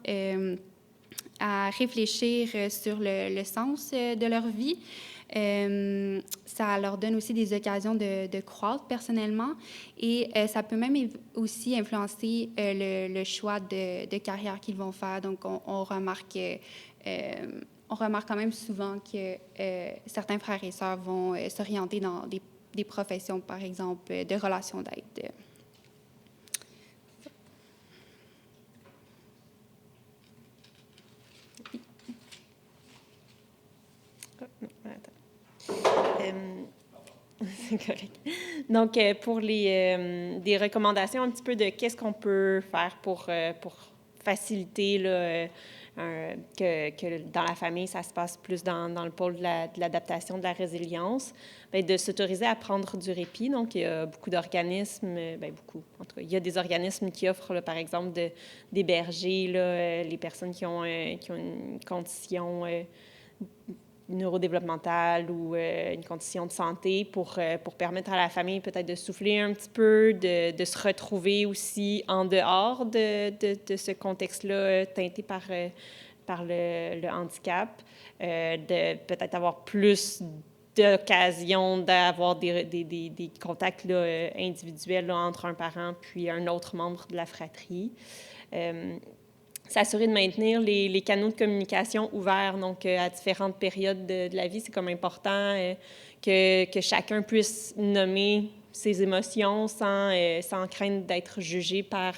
à réfléchir sur le sens de leur vie. Ça leur donne aussi des occasions de croître personnellement et ça peut même aussi influencer le choix de carrière qu'ils vont faire. Donc, on remarque quand même souvent que certains frères et sœurs vont s'orienter dans des professions, par exemple, de relations d'aide. C'est correct. Donc, pour des recommandations un petit peu de qu'est-ce qu'on peut faire pour faciliter là, que dans la famille, ça se passe plus dans le pôle de l'adaptation, de la résilience, bien, de s'autoriser à prendre du répit. Donc, il y a beaucoup d'organismes, bien beaucoup, en tout cas, il y a des organismes qui offrent, là, par exemple, d'héberger là, les personnes qui ont une condition neurodéveloppementale ou une condition de santé pour permettre à la famille peut-être de souffler un petit peu, de se retrouver aussi en dehors de ce contexte-là teinté par le handicap, de peut-être avoir plus d'occasion d'avoir des contacts là, individuels là, entre un parent puis un autre membre de la fratrie. S'assurer de maintenir les canaux de communication ouverts, donc à différentes périodes de la vie. C'est comme important que chacun puisse nommer ses émotions sans crainte d'être jugé par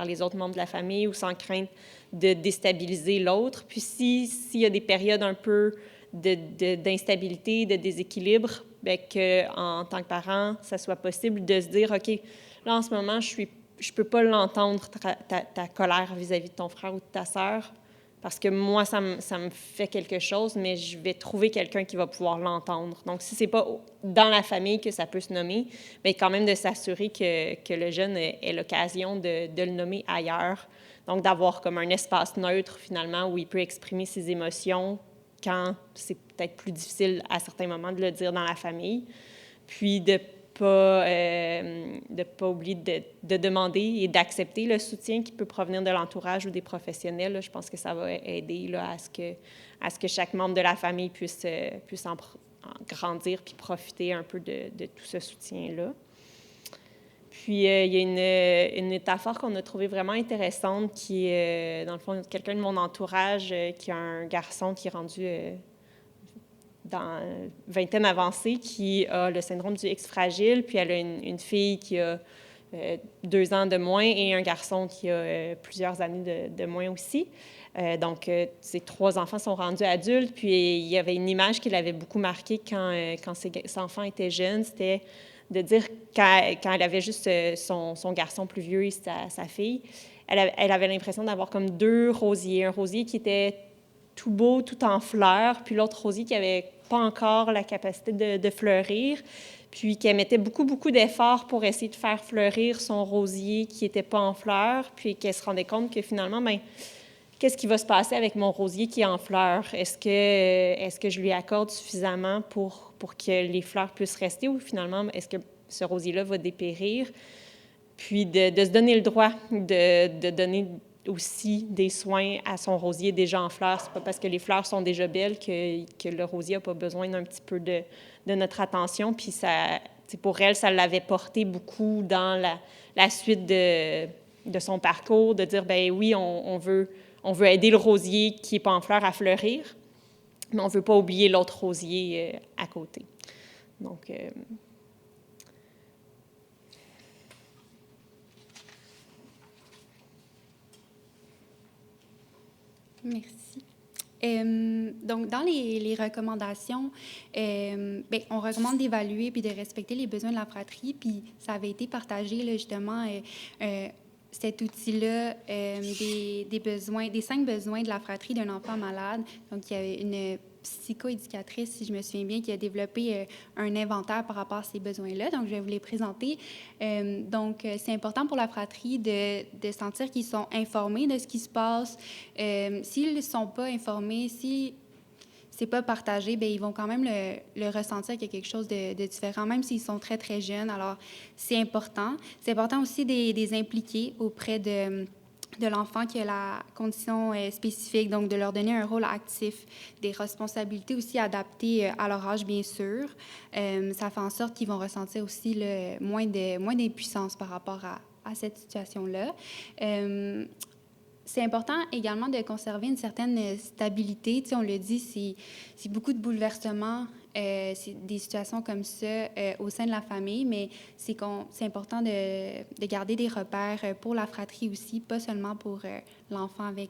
les autres membres de la famille ou sans crainte de déstabiliser l'autre. Puis s'il y a des périodes un peu d'instabilité, de déséquilibre, bien qu'en tant que parent, ça soit possible de se dire, OK, là, en ce moment, je peux pas l'entendre, ta colère vis-à-vis de ton frère ou de ta sœur, parce que moi, ça me fait quelque chose, mais je vais trouver quelqu'un qui va pouvoir l'entendre. Donc, si c'est pas dans la famille que ça peut se nommer, bien, quand même de s'assurer que le jeune ait l'occasion de le nommer ailleurs. Donc, d'avoir comme un espace neutre, finalement, où il peut exprimer ses émotions quand c'est peut-être plus difficile à certains moments de le dire dans la famille. Puis, de pas oublier de demander et d'accepter le soutien qui peut provenir de l'entourage ou des professionnels. Là, je pense que ça va aider là, à ce que chaque membre de la famille puisse en grandir puis profiter un peu de tout ce soutien-là. Puis, il y a une métaphore qu'on a trouvée vraiment intéressante qui est, dans le fond, quelqu'un de mon entourage qui a un garçon qui est rendu dans vingtaine avancée, qui a le syndrome du X fragile, puis elle a une fille qui a 2 ans de moins et un garçon qui a plusieurs années de moins aussi. Donc, ces 3 enfants sont rendus adultes, puis il y avait une image qui l'avait beaucoup marquée quand ces enfants étaient jeunes, c'était de dire quand elle avait juste son garçon plus vieux et sa fille, elle avait l'impression d'avoir comme 2 rosiers, un rosier qui était tout beau, tout en fleurs, puis l'autre rosier qui n'avait pas encore la capacité de fleurir, puis qu'elle mettait beaucoup, beaucoup d'efforts pour essayer de faire fleurir son rosier qui n'était pas en fleurs, puis qu'elle se rendait compte que finalement, bien, qu'est-ce qui va se passer avec mon rosier qui est en fleurs? Est-ce que je lui accorde suffisamment pour que les fleurs puissent rester ou finalement, est-ce que ce rosier-là va dépérir? Puis de se donner le droit de donner aussi des soins à son rosier déjà en fleurs. C'est pas parce que les fleurs sont déjà belles que le rosier n'a pas besoin d'un petit peu de notre attention. Puis ça, pour elle, ça l'avait porté beaucoup dans la suite de son parcours, de dire, ben oui, on veut aider le rosier qui n'est pas en fleurs à fleurir, mais on ne veut pas oublier l'autre rosier à côté. Donc, Merci. Donc, dans les recommandations, bien, on recommande d'évaluer puis de respecter les besoins de la fratrie. Puis ça avait été partagé, là, justement, cet outil-là, des 5 besoins de la fratrie d'un enfant malade. Donc, il y avait une psychoéducatrice, si je me souviens bien, qui a développé un inventaire par rapport à ces besoins-là. Donc, je vais vous les présenter. Donc, c'est important pour la fratrie de sentir qu'ils sont informés de ce qui se passe. S'ils ne sont pas informés, si c'est pas partagé, bien, ils vont quand même le ressentir qu'il y a quelque chose de différent, même s'ils sont très, très jeunes. Alors, c'est important. C'est important aussi de les impliquer auprès de l'enfant qui a la condition spécifique, donc de leur donner un rôle actif, des responsabilités aussi adaptées à leur âge, bien sûr. Ça fait en sorte qu'ils vont ressentir aussi moins d'impuissance par rapport à cette situation-là. C'est important également de conserver une certaine stabilité. Tu sais, on le dit, c'est beaucoup de bouleversements, c'est des situations comme ça au sein de la famille, mais c'est important de garder des repères pour la fratrie aussi, pas seulement pour l'enfant avec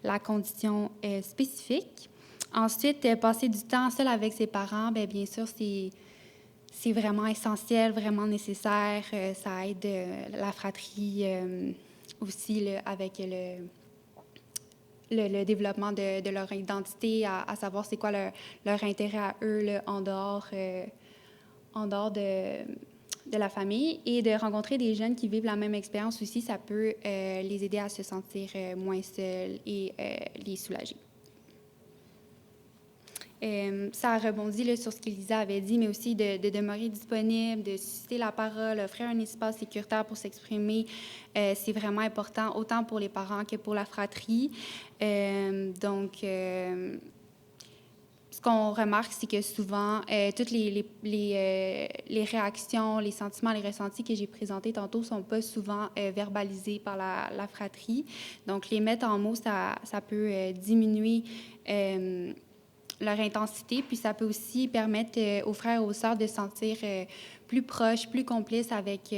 la condition spécifique. Ensuite, passer du temps seul avec ses parents, bien sûr, c'est vraiment essentiel, vraiment nécessaire. Ça aide la fratrie aussi là, avec le développement de leur identité, à savoir c'est quoi leur intérêt à eux là, en dehors de la famille. Et de rencontrer des jeunes qui vivent la même expérience aussi, ça peut les aider à se sentir moins seuls et les soulager. Ça rebondit là, sur ce qu'Elisa avait dit, mais aussi de demeurer disponible, de susciter la parole, offrir un espace sécuritaire pour s'exprimer. C'est vraiment important, autant pour les parents que pour la fratrie. Donc, ce qu'on remarque, c'est que souvent, toutes les réactions, les sentiments, les ressentis que j'ai présentés tantôt ne sont pas souvent verbalisés par la fratrie. Donc, les mettre en mots, ça peut diminuer leur intensité, puis ça peut aussi permettre aux frères et aux sœurs de se sentir plus proches, plus complices avec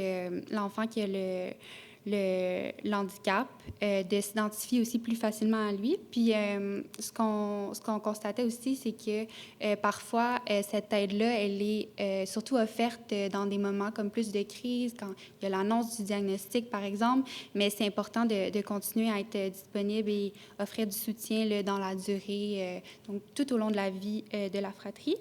l'enfant qui a le handicap, de s'identifier aussi plus facilement à lui. Puis ce qu'on constatait aussi, c'est que parfois, cette aide-là, elle est surtout offerte dans des moments comme plus de crise, quand il y a l'annonce du diagnostic, par exemple, mais c'est important de continuer à être disponible et offrir du soutien là, dans la durée, donc tout au long de la vie de la fratrie.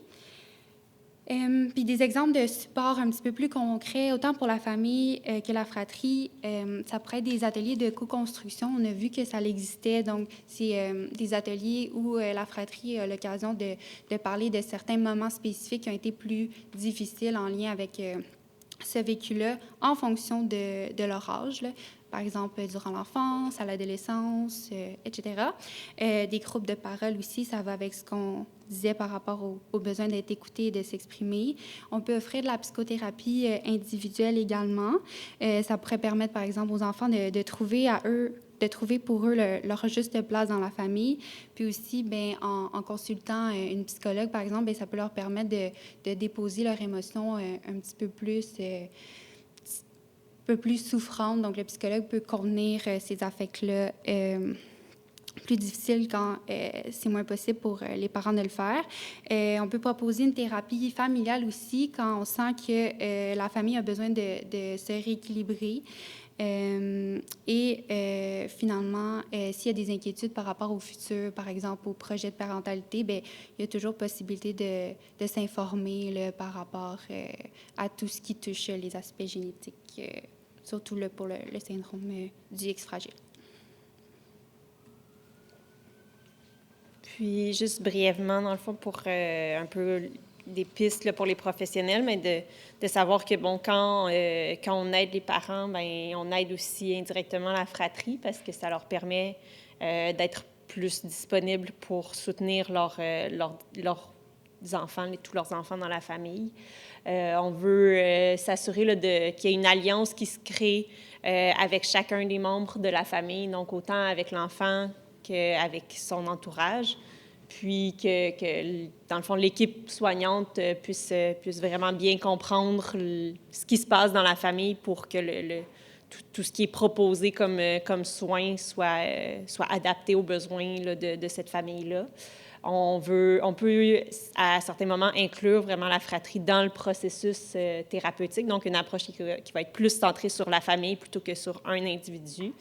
Puis des exemples de support un petit peu plus concrets, autant pour la famille que la fratrie, ça pourrait être des ateliers de co-construction. On a vu que ça existait, donc c'est des ateliers où la fratrie a l'occasion de parler de certains moments spécifiques qui ont été plus difficiles en lien avec ce vécu-là en fonction de leur âge, là. Par exemple, durant l'enfance, à l'adolescence, etc. Des groupes de parole aussi, ça va avec ce qu'on disais par rapport au besoin d'être écouté et de s'exprimer. On peut offrir de la psychothérapie individuelle également. Ça pourrait permettre, par exemple, aux enfants de trouver pour eux leur juste place dans la famille. Puis aussi, bien, en consultant une psychologue, par exemple, bien, ça peut leur permettre de déposer leurs émotions un petit peu plus souffrantes. Donc, le psychologue peut contenir ces affects-là plus difficiles quand c'est moins possible pour les parents de le faire. On peut proposer une thérapie familiale aussi quand on sent que la famille a besoin de se rééquilibrer. Finalement, s'il y a des inquiétudes par rapport au futur, par exemple au projet de parentalité, bien, il y a toujours possibilité de s'informer là, par rapport à tout ce qui touche les aspects génétiques, surtout là, pour le syndrome du X fragile. Puis, juste brièvement, dans le fond, pour un peu des pistes là, pour les professionnels, mais de savoir que, bon, quand on aide les parents, bien, on aide aussi indirectement la fratrie parce que ça leur permet d'être plus disponibles pour soutenir leurs enfants, tous leurs enfants dans la famille. On veut s'assurer là, qu'il y ait une alliance qui se crée avec chacun des membres de la famille, donc autant avec l'enfant qu'avec son entourage, puis que dans le fond, l'équipe soignante puisse vraiment bien comprendre ce qui se passe dans la famille pour que tout ce qui est proposé comme soin soit adapté aux besoins là, de cette famille-là. On peut, à certains moments, inclure vraiment la fratrie dans le processus thérapeutique, donc une approche qui va être plus centrée sur la famille plutôt que sur un individu.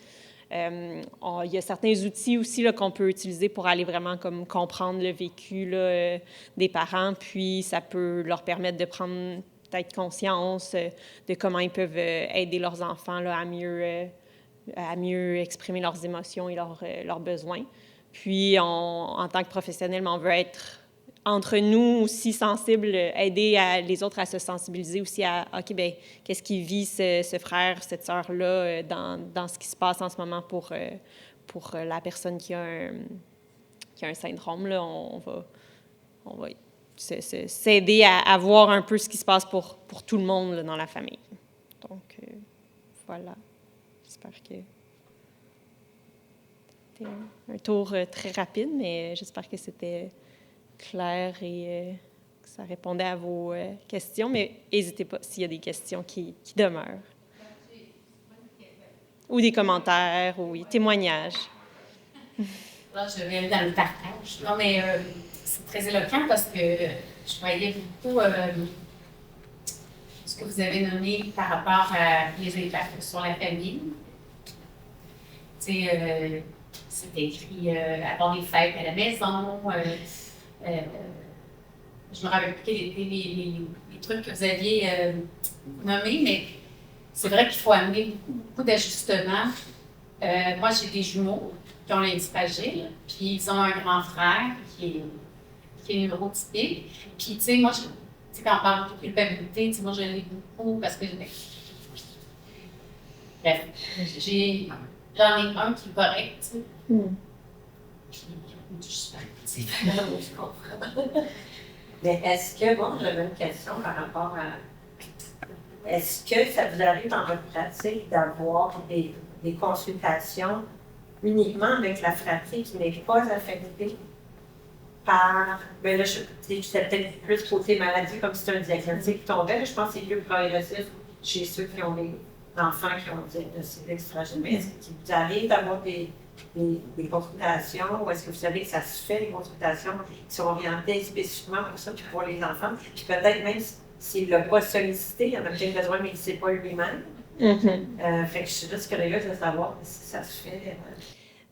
Il y a certains outils aussi là, qu'on peut utiliser pour aller vraiment comme comprendre le vécu là, des parents, puis ça peut leur permettre de prendre peut-être conscience de comment ils peuvent aider leurs enfants là, à mieux exprimer leurs émotions et leurs besoins. Puis, en tant que professionnel, on veut être entre nous aussi sensibles, aider les autres à se sensibiliser aussi à, OK, bien, qu'est-ce qui vit ce frère, cette sœur-là dans ce qui se passe en ce moment pour la personne qui a un syndrome. Là, on va s'aider à voir un peu ce qui se passe pour tout le monde là, dans la famille. Donc, voilà. J'espère que c'était un tour très rapide, mais j'espère que c'était clair et que ça répondait à vos questions. Mais n'hésitez pas s'il y a des questions qui demeurent. Ou des commentaires, ou des témoignages. Là, je vais dans le partage. Non, mais c'est très éloquent parce que je voyais beaucoup ce que vous avez nommé par rapport à les impacts sur la famille. Tu sais, c'est écrit avoir des fêtes à la maison. Je me rappelle plus quels étaient les trucs que vous aviez nommés, mais c'est vrai qu'il faut amener beaucoup d'ajustements. Moi, j'ai des jumeaux qui ont l'indice fragile, puis ils ont un grand frère qui est neurotypique. Puis, tu sais, moi, quand on parle de culpabilité, tu sais, moi, je l'ai beaucoup parce que bref, j'en ai un qui est correct, tu sais. Puis, je comprends. Mais est-ce que, bon, j'avais une question par rapport à. Est-ce que ça vous arrive dans votre pratique d'avoir des consultations uniquement avec la fratrie qui n'est pas affectée par. Bien là, je sais peut-être plus côté maladie, comme si c'était un diagnostic qui tombait. Là, je pense que c'est plus progressif chez ceux qui ont des enfants qui ont un diagnostic fragile. Mais est-ce qu'il vous arrive d'avoir des consultations, ou est-ce que vous savez que ça se fait, des consultations qui sont orientées spécifiquement pour ça, puis pour les enfants, puis peut-être même s'il ne l'a pas sollicité, il en a peut-être besoin, mais il ne sait pas lui-même. Fait que je suis juste curieuse de savoir si ça se fait.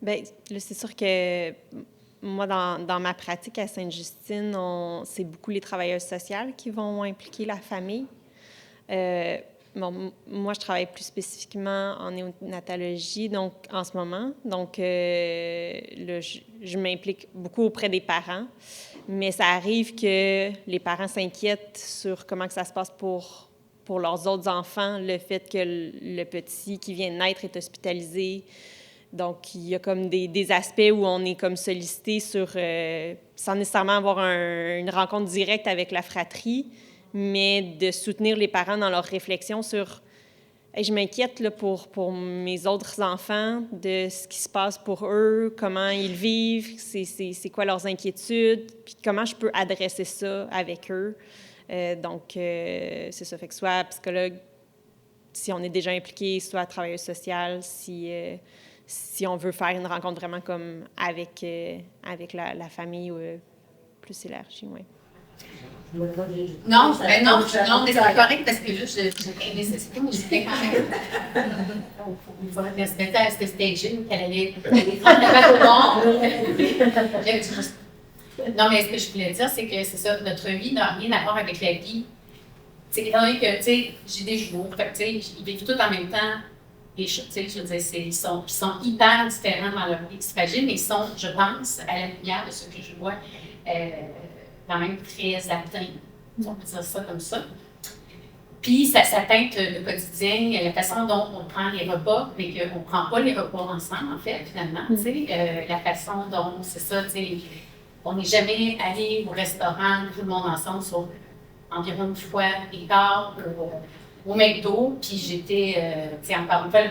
Bien, là, c'est sûr que moi, dans ma pratique à Sainte-Justine, c'est beaucoup les travailleuses sociales qui vont impliquer la famille. Bon, moi, je travaille plus spécifiquement en néonatologie donc, en ce moment. Donc, je m'implique beaucoup auprès des parents. Mais ça arrive que les parents s'inquiètent sur comment que ça se passe pour leurs autres enfants. Le fait que le petit qui vient de naître est hospitalisé, Donc, il y a comme des aspects où on est comme sollicité sans nécessairement avoir une rencontre directe avec la fratrie, mais de soutenir les parents dans leur réflexion sur hey, je m'inquiète là, pour mes autres enfants, de ce qui se passe pour eux, comment ils vivent, c'est quoi leurs inquiétudes, puis comment je peux adresser ça avec eux. C'est ça, fait que soit psychologue, si on est déjà impliqué, soit travailleuse sociale, si on veut faire une rencontre vraiment comme avec la famille plus élargie, oui. Non, mais c'est correct parce que là, je nécessité, mais j'étais quand même. Il faudrait bien se mettre à ce staging qu'elle allait prendre la balle au bord. Non, mais ce que je voulais dire, c'est que c'est ça, notre vie n'a rien à voir avec la vie. C'est étant donné que, tu sais, j'ai des jumeaux, fait que, tu sais, ils vivent tout en même temps. Et tu sais, je veux dire, ils sont hyper différents dans leur vie. C'est fragile, mais ils sont, je pense, à la lumière de ce que je vois, quand même très atteints. On peut dire ça comme ça. Puis, ça teinte le quotidien, la façon dont on prend les repas, mais qu'on ne prend pas les repas ensemble, en fait, finalement. Tu sais, la façon dont, c'est ça, tu sais, on n'est jamais allé au restaurant, tout le monde ensemble, sauf environ une fois et quart au McDo. Puis j'étais, tu sais, encore une fois,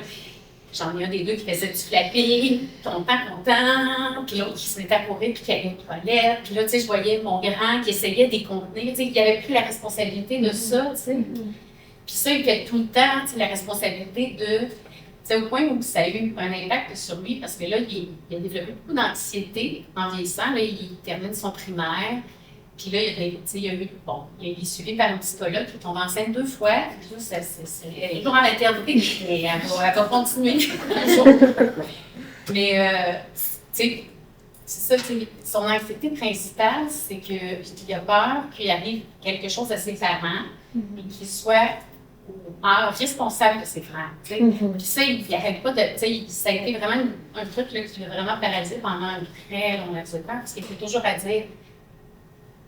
j'en ai un des deux qui faisait du flapping, content, puis l'autre qui se mettait à courir, puis qui allait aux toilettes. Puis là, tu sais, je voyais mon grand qui essayait de les contenir, tu sais, qui n'avait plus la responsabilité de ça, tu sais. Puis ça, il fait tout le temps, tu sais, la responsabilité de... Tu sais, au point où ça a eu un impact sur lui, parce que là, il a développé beaucoup d'anxiété en vieillissant. Là, il termine son primaire. Puis là, il est suivi par un psychologue qui tombe enceinte 2 fois. Puis là, elle est toujours en maternité, mais elle va continuer un jour. Mais, tu sais, c'est ça, son anxiété principale, c'est qu'il a peur qu'il arrive quelque chose à ses parents et qu'il soit responsable de ses frères. Puis ça, il n'arrête pas de. Ça a été vraiment un truc là, qui l'a vraiment paralysé pendant un très long laps de temps, parce qu'il était toujours à dire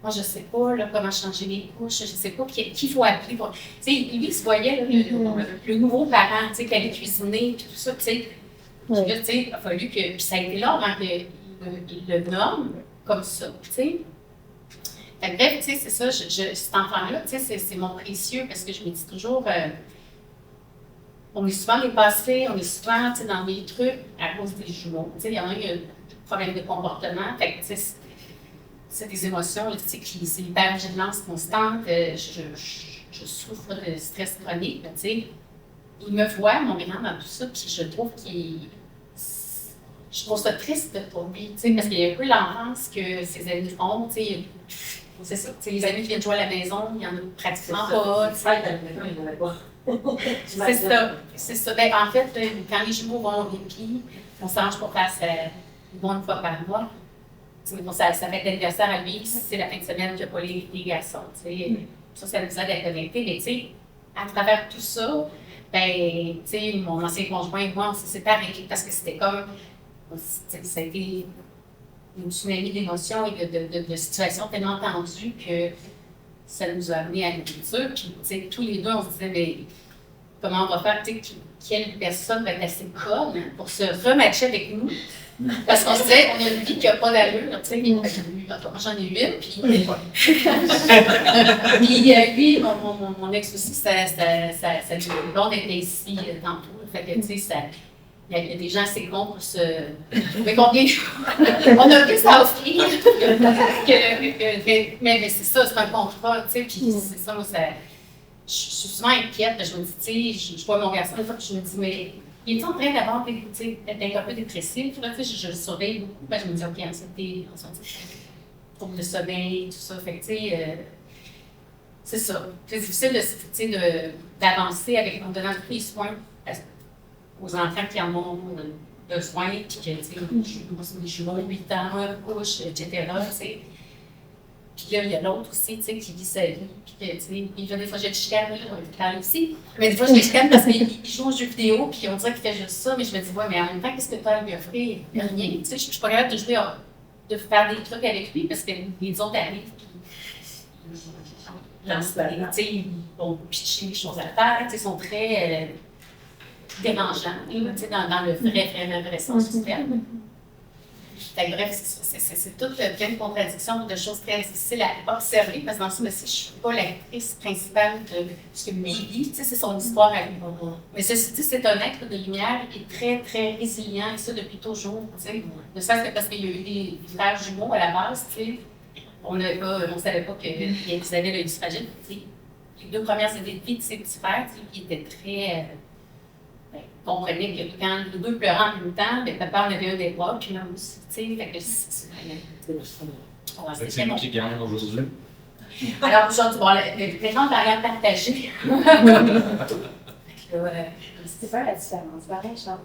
moi, je ne sais pas là, comment changer les couches, je ne sais pas qui faut appeler. Lui, il se voyait là, le nouveau parent qui allait cuisiner, puis tout ça. Puis là, il a fallu que. Puis ça a été long avant qu'il le nomme comme ça. Bref, c'est ça, cet enfant-là, c'est mon précieux parce que je me dis toujours, on est souvent dépassé, on est souvent dans des trucs à cause des jumeaux. Il y en a qui ont des problèmes de comportement. Fait que, c'est des émotions, c'est l'hypervigilance constante. Je souffre de stress chronique. Il me voit, mon grand, dans tout ça, puis je trouve je trouve ça triste pour lui, parce qu'il y a un peu l'enfance que ses amis font. C'est ça, les amis qui viennent jouer à la maison, il n'y en a pratiquement pas. C'est ça. Ben, en fait, quand les jumeaux vont au répit, on s'arrange pour faire ça une fois par mois. Ça fait d'anniversaire à lui, c'est la fin de semaine qu'il n'y a pas les garçons. Ça nous aide à être connectés. Mais à travers tout ça, ben, mon ancien conjoint et moi, on s'est séparés parce que c'était comme. Ça a été une tsunami d'émotions et de situations tellement tendues que ça nous a amenés à une rupture. Puis, tous les deux, on se disait, mais comment on va faire? Quelle personne va être assez conne pour se rematcher avec nous? Parce qu'on se disait, on a une vie qui n'a pas d'allure, j'en ai une, puis lui, mon ex aussi, ça lui blonde était ici tantôt, fait que, il y a des gens assez bons pour se trouver combien on a plus à offrir mais c'est ça, c'est un contrat, puis c'est ça, je suis souvent inquiète, je me dis, je vois mon garçon, je me dis, mais il est en train d'avoir d'être un peu dépressif, là, je le surveille beaucoup, je me dis, OK, anxiété, trouble de sommeil, tout ça, fait que, c'est ça. C'est difficile d'avancer en donnant tous les soins aux enfants qui en ont besoin, puis que, moi, c'est des jumeaux, 8 ans, couche, etc., Puis là, il y a l'autre aussi, qui vit sa vie. Puis des fois, j'ai le chicane, aussi. Mais des fois, je le chicane parce qu'il joue aux jeux vidéo, puis on dirait qu'il fait juste ça. Mais je me dis, ouais, mais en même temps, qu'est-ce que tu as à lui offrir? Rien. Je suis pas capable de faire des trucs avec lui parce que les autres arrivent, puis ils vont pitcher les choses à faire. Ils sont très. dérangeant, là, tu sais, dans le vrai sens du terme. Fait que bref, c'est toute plein de contradictions, de choses très difficiles à observer, parce que dans ce cas-ci, je ne suis pas l'actrice principale de ce que Millie dit, tu sais, c'est son histoire à lui. Mais ceci dit, c'est un être de lumière qui est très, très résilient, et ça depuis toujours, tu sais. Ne serait-ce que parce qu'il y a eu des frères jumeaux à la base, tu sais. On ne savait pas qu'ils avaient le dysphagile, tu sais. Les 2 premières années de vie de ses petits frères, tu sais, qui étaient très... comprenait que quand les 2 pleuraient en même temps, bien, papa en avait un des bras, puis là aussi, tu sais, fait que c'est lui qui gagne aujourd'hui. Alors, aujourd'hui, bon, maintenant, on va regarder partagée. C'est pas la différence, pareil, genre.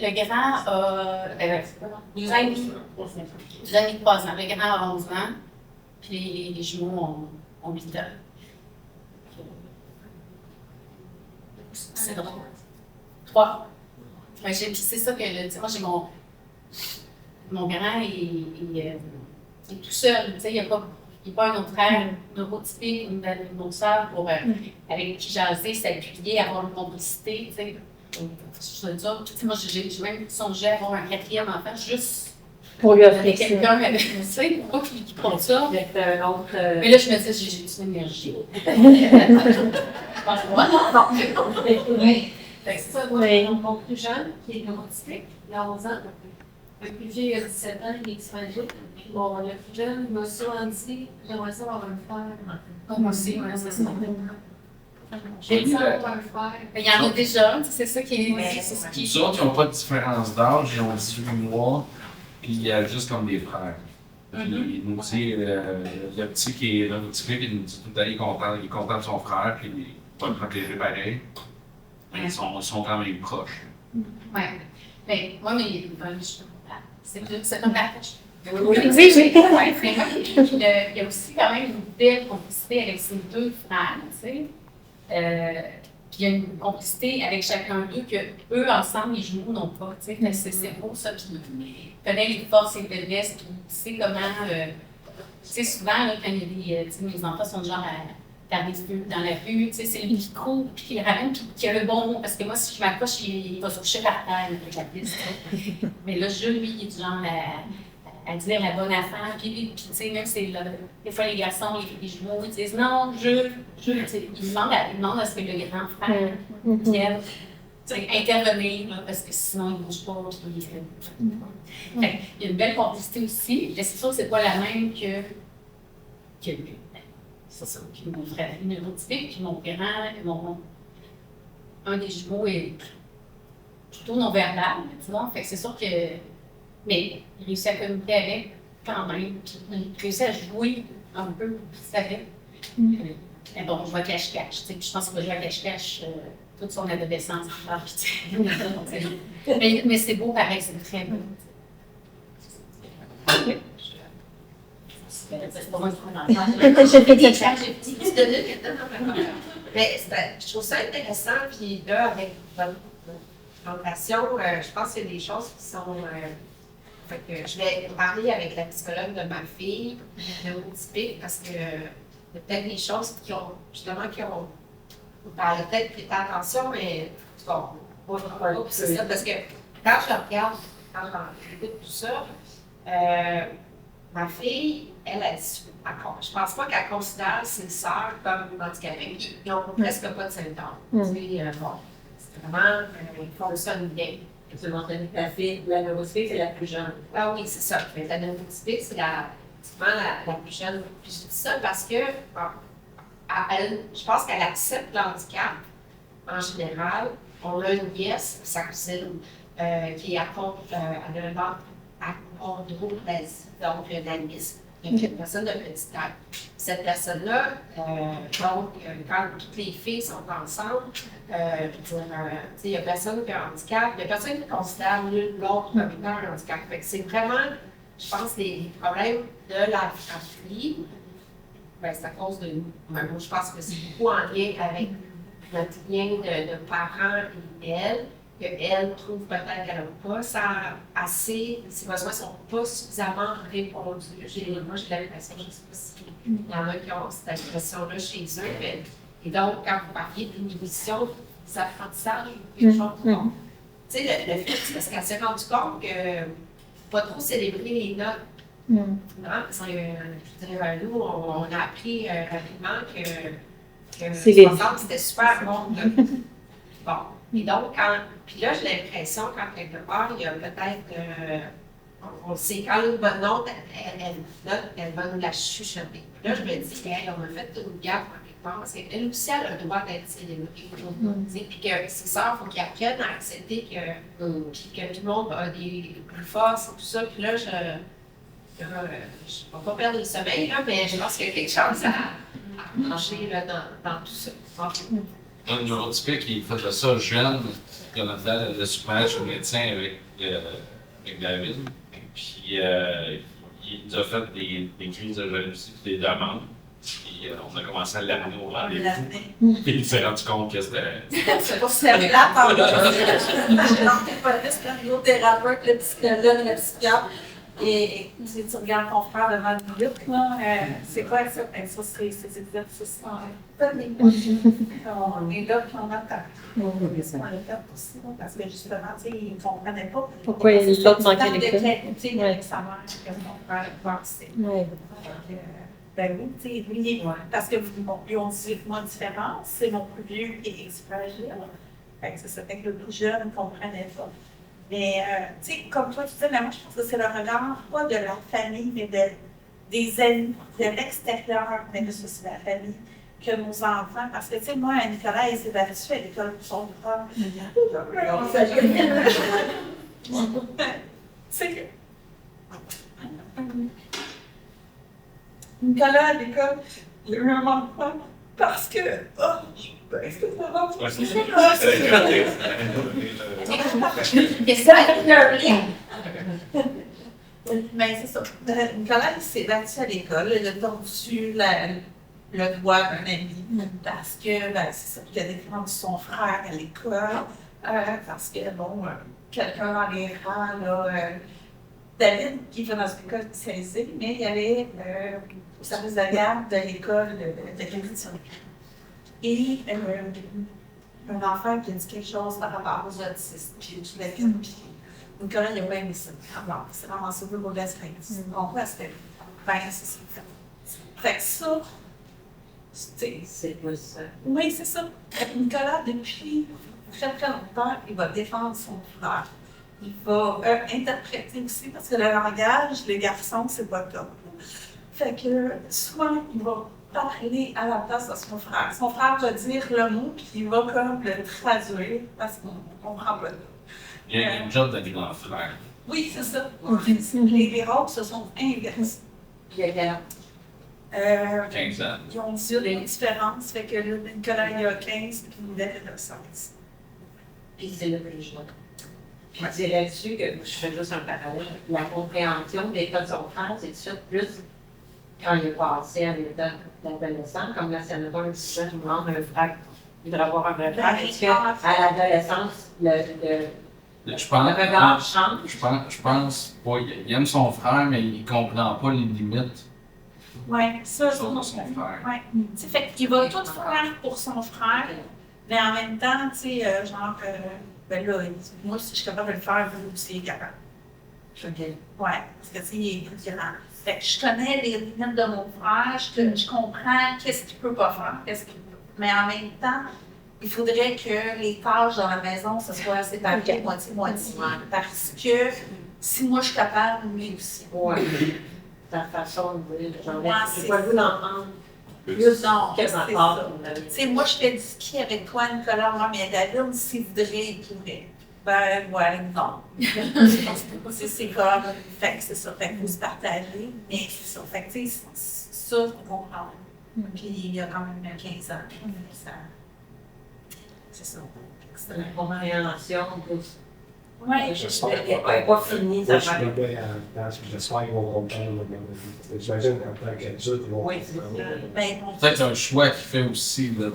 Le grand a 2 ans et demi. 2 ans et demi, 3 ans. Le grand a 11 ans, puis les jumeaux ont 8 ans. C'est drôle. 3. Ouais, puis c'est ça que, moi, j'ai mon grand, il est tout seul, tu sais, il n'y a pas un autre frère neurotypique, une autre sœur avec qui jaser, s'appuyer, avoir une complicité, tu sais. Je veux dire, moi, j'ai même songé à avoir un 4e enfant, juste pour lui offrir quelqu'un avec, tu sais, pour pas qu'il prenne ça. Avec un autre... Mais là, je me dis, j'ai une énergie. Je pense pas. Oui. Fait que c'est ça, Oui. Mon plus jeune, qui est neurotypique, il a 11 ans. Le plus vieux, il a 17 ans, il est dysphagile. Bon, le plus jeune, il m'a souvent dit, j'aimerais ça avoir un frère. Moi aussi, ouais, c'est ça. J'ai dit avoir un frère. Il y en a déjà, c'est ça qui est. C'est ce qui... Les autres, ils n'ont pas de différence d'âge, ils ont 18 mois, puis il y a juste comme des frères. Puis il nous dit, le petit qui est neurotypique, il nous dit tout le temps, il est content de son frère, puis il va le protéger pareil. Mais ils sont quand même proches. Oui. Mais moi, c'est un partage. Oui. Il y a aussi quand même une belle complicité avec ses 2 frères, tu sais. Puis il y a une complicité avec chacun d'eux que eux ensemble, les jumeaux n'ont pas, tu sais. C'est beau ça. Puis il connaît les forces et les faiblesses, puis il sait comment. Tu sais, souvent, là, quand il y a des. Mes enfants sont genre à faire des feux dans la rue, tu sais, c'est lui qui court, puis qui ramène, puis qui a le bon mot. Parce que moi, si je m'accroche, il va se coucher par terre avec la piste. Mais là, Jules, lui, il est du genre à dire la bonne affaire. Puis tu sais, même si des fois les garçons, les jumeaux, ils disent non, Jules, tu sais, ils demandent à ce que le grand frère vienne intervenir, là, parce que sinon, il ne bouge pas. Il y a une belle complicité aussi. Mais c'est sûr que c'est pas la même que c'est ça. Puis mon frère est neurotypique, puis mon grand, un des jumeaux est plutôt non-verbal, tu vois. Fait que c'est sûr que. Mais il réussit à communiquer avec quand même. Puis il réussit à jouer un peu, vous savez. Mais bon, je vois cache-cache. Je pense qu'il va jouer à cache-cache toute son adolescence. Mais c'est beau pareil, c'est très beau. C'est pas moi qui prends l'enfant. Mais je trouve ça intéressant, puis là, avec votre présentation, je pense qu'il y a des choses qui sont. Fait que je vais parler avec la psychologue de ma fille, neurotypique, parce que il y a peut-être des choses qui ont, justement, elle a peut-être prêté attention, mais bon, c'est ça, parce que quand je regarde, quand j'écoute tout ça, ma fille, je pense pas qu'elle considère ses sœurs comme handicapées. Ils n'ont presque pas de symptômes. Bon, c'est vraiment, ils fonctionnent bien. Tu m'as entendu que la fille, la neurotypique, c'est la plus jeune. Ah oui, c'est ça. Mais la neurotypique, c'est la plus jeune. Puis je dis ça parce que, je pense qu'elle accepte l'handicap en général. On a une nièce, sa cousine, qui a un achondroplasie, donc un anisme. Une personne de petite taille. Cette personne-là, quand toutes les filles sont ensemble, il n'y a personne qui a un handicap, il n'y a personne qui considère l'une l'autre comme étant un handicap. C'est vraiment, je pense, les problèmes de la fratrie. C'est à cause de nous. Moi, je pense que c'est beaucoup en lien avec notre lien de parents et elle. Qu'elle trouve peut-être qu'elle n'a pas ça assez, ses besoins ne sont pas suffisamment répondus. Moi, j'ai l'impression, je ne sais pas s'il y en a qui ont cette impression-là chez eux. Et donc, quand vous parliez d'inhibition, apprentissages ou quelque chose. Mhm. Bon. Tu sais, le fait, c'est parce qu'elle s'est rendue compte que pas trop célébrer les notes. Mm. Non, parce que, je dirais, nous, on a appris rapidement que C'est les- 60, c'était super bon. Là. Bon. Et donc, puis là, j'ai l'impression qu'en quelque part, il y a peut-être, on sait quand une bonne note, elle va nous la chuchoter. Puis là, je me dis, hey, on a fait une gaffe en quelque part, parce qu'elle aussi, elle a le droit d'être célébrée. Puis que ses sœurs, il faut qu'ils apprennent à accepter que tout le monde a des plus forces et tout ça. Puis là, je ne vais pas perdre le sommeil, là, mais je pense qu'il y a quelque chose à manger là, dans tout ça. Un neurotypique qui faisait ça jeune, il a fait le super chez le médecin avec David. Puis il nous a fait des crises de jalousie, des demandes. Puis on a commencé à l'amener au rendez-vous. Puis il s'est rendu compte que c'était. C'est pas si plate, en fait. J'ai rentré pas juste le psychothérapeute, le psychologue, le psychiatre. Et tu regardes ton frère devant le livre, c'est quoi ça? Ben, ça, c'est ces exercices-là. On est là, puis on attend. On le fait aussi, parce que justement, ils ne comprenaient pas. Pourquoi l'autre manquait l'école? De clarté avec sa mère, que mon frère pensait. Ouais. Ben oui, tu sais, lui, parce que bon, lui, on dit moi différence, c'est mon plus vieux qui est fragile. Fait que ça fait que le plus jeune ne comprenait pas. Mais, tu sais, comme toi, tu dis, mais moi, je pense que c'est le regard, pas de la famille, mais des amis, de l'extérieur, mais que c'est la famille, que nos enfants. Parce que, tu sais, moi, Nicolas, il s'est battu à l'école pour son frère. Tu sais, Nicolas, à l'école, il a eu un enfant parce que. Est-ce que ça va? Mais c'est ça. Nicolas, il s'est battu à l'école. Il a tordu le doigt d'un ami parce que, ben, c'est ça, il a défendu son frère à l'école. Parce que, bon, quelqu'un dans les rangs, là. David, qui va dans une école spécialisée, mais il y avait au service de garde de l'école de Crédit. Et un enfant qui a dit quelque chose par rapport aux autistes. Puis je l'ai fait, puis Nicolas, il a pas aimé ça. Alors, c'est vraiment ça, le mauvaise crainte. Donc, là, c'était ben, c'est ça. Fait que ça, C'est pas ça. oui, c'est ça. Nicolas, depuis très très longtemps, il va défendre son frère. Il va interpréter aussi, parce que le langage, les garçons, c'est pas top. Fait que souvent, il va parler à la place de son frère. Son frère va dire le mot, puis il va comme le traduire, parce qu'on ne comprend pas. Il y a une job de grand frère. Oui, c'est ça. Les rôles se sont inversés. Puis il y a 15 ans. Ils ont dit des différences, fait que là, Nicolas, il a 15, puis David a 16. Puis c'est le plus jeune. Puis dirais-tu que je fais juste un parallèle, la compréhension de l'état de son frère, c'est ça plus quand il est passé à l'état d'adolescent, comme la sénateur disait, je me demande un frère, il devrait avoir un vrai frère, parce qu'à l'adolescence, Je pense, le regard change. je pense pas. Il aime son frère, mais il comprend pas les limites Oui, ça, de c'est son mon frère. Ouais. Tu sais, fait qu'il va tout faire pour son frère, mais en même temps, tu sais, genre, ben là, moi, si je suis capable de le faire, vous aussi, capable. OK. Ouais, parce que, tu sais, il est différent. Fait que je connais les limites de mon frère, je comprends qu'est-ce qu'il peut pas faire, qu'est-ce qu'il peut. Mais en même temps, il faudrait que les tâches dans la maison, ce soit séparé moitié-moitié. Parce que si moi, je suis capable, lui aussi. Ouais. Ta façon de dire, genre, Ouais, j'ai c'est pas le goût d'en prendre plus Non, que c'est ma ça. part. Tu sais, moi, je fais du ski avec toi, Nicolas, moi, mais David, s'il voudrait, il pourrait. Ben, ouais, non. C'est comme, fait que c'est ça, fait que vous se partagez, mais c'est ça. Fait que, tu sais, ça, je comprends. Puis, il y a quand même 15 ans. C'est ça. C'est une compréhension de. Ouais, Elle n'est pas finie, Moi, ça je va. suis pas à place, j'espère qu'ils vont comprendre. J'imagine qu'en tant qu'adulte, ils vont Oui, c'est comprendre. ça. ben, Peut-être un choix qu'il fait aussi là,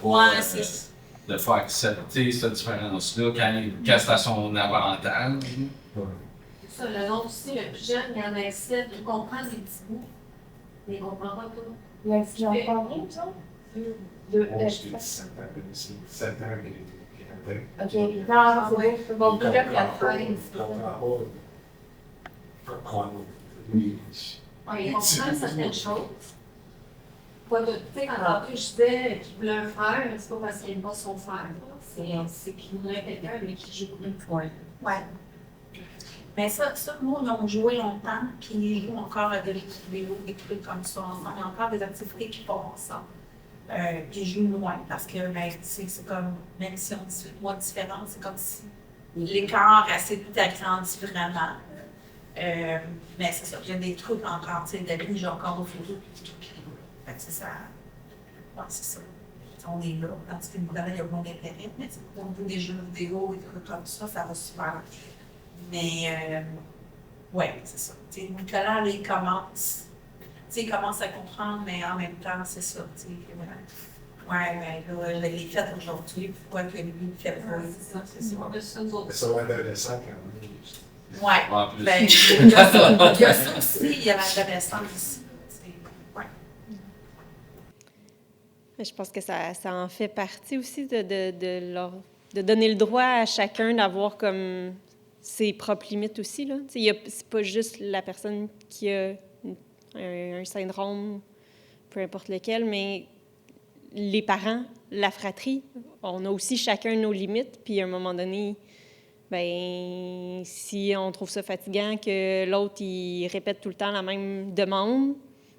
Ouais, c'est de faire accepter cette différence-là quand c'est à son avantage. C'est ça, le nom aussi, le plus jeune, il en essaie de comprendre les petits bouts, mais il ne comprend pas tout. L'incident pas ça? c'est 17 ans, c'est 17 ans qu'il est OK. Non, oui. Bon, déjà, il y a Oui. Oui, on comprend certaines choses. Pas de, tu sais, quand je disais qu'il voulait un frère, c'est pas parce qu'il n'aime pas son frère. C'est qu'il voulait quelqu'un avec qui joue une fois. Ouais. Mais ça, nous, on a joué longtemps, puis ils jouent encore à des vidéos, des trucs comme ça ensemble. Il y a encore des activités qui font ensemble. Puis ils jouent loin, parce que, ben, tu sais, c'est comme, même si on a 18 mois de différence, c'est comme si l'écart assez tout agrandi vraiment. Mais c'est ça, il y a des trucs encore, tu sais, David, j'ai encore des photos, puis fait que c'est ça. Ouais, c'est ça. On est là, tandis que Nicolas, il y a mon intérêt, mais on joue des jeux vidéo et des trucs comme ça va super. Mais, ouais, c'est ça. Tu sais, Nicolas, là, il commence à comprendre, mais en même temps, c'est ça, tu sais. Ouais, ben là, il est fait aujourd'hui, pourquoi que lui, il fait pas? C'est ça. Mais ça va être intéressant quand même. Ouais, En plus. ben, il y a ça aussi, il y a l'adolescence aussi. Ouais. Je pense que ça en fait partie aussi de donner le droit à chacun d'avoir comme ses propres limites aussi, là. C'est pas juste la personne qui a un syndrome, peu importe lequel, mais les parents, la fratrie, on a aussi chacun nos limites, puis à un moment donné, ben si on trouve ça fatigant que l'autre, il répète tout le temps la même demande,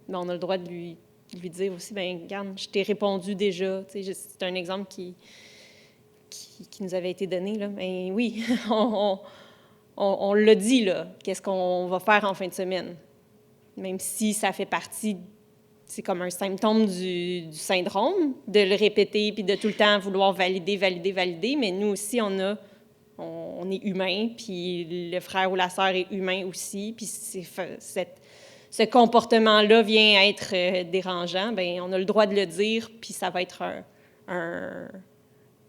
ben on a le droit de lui dire aussi, ben regarde, je t'ai répondu déjà. C'est un exemple qui nous avait été donné, là. Ben oui, on l'a dit, là, qu'est-ce qu'on va faire en fin de semaine. Même si ça fait partie, c'est comme un symptôme du syndrome, de le répéter puis de tout le temps vouloir valider, mais nous aussi, on est humain, puis le frère ou la sœur est humain aussi, puis ce comportement-là vient être dérangeant, bien, on a le droit de le dire, puis ça va être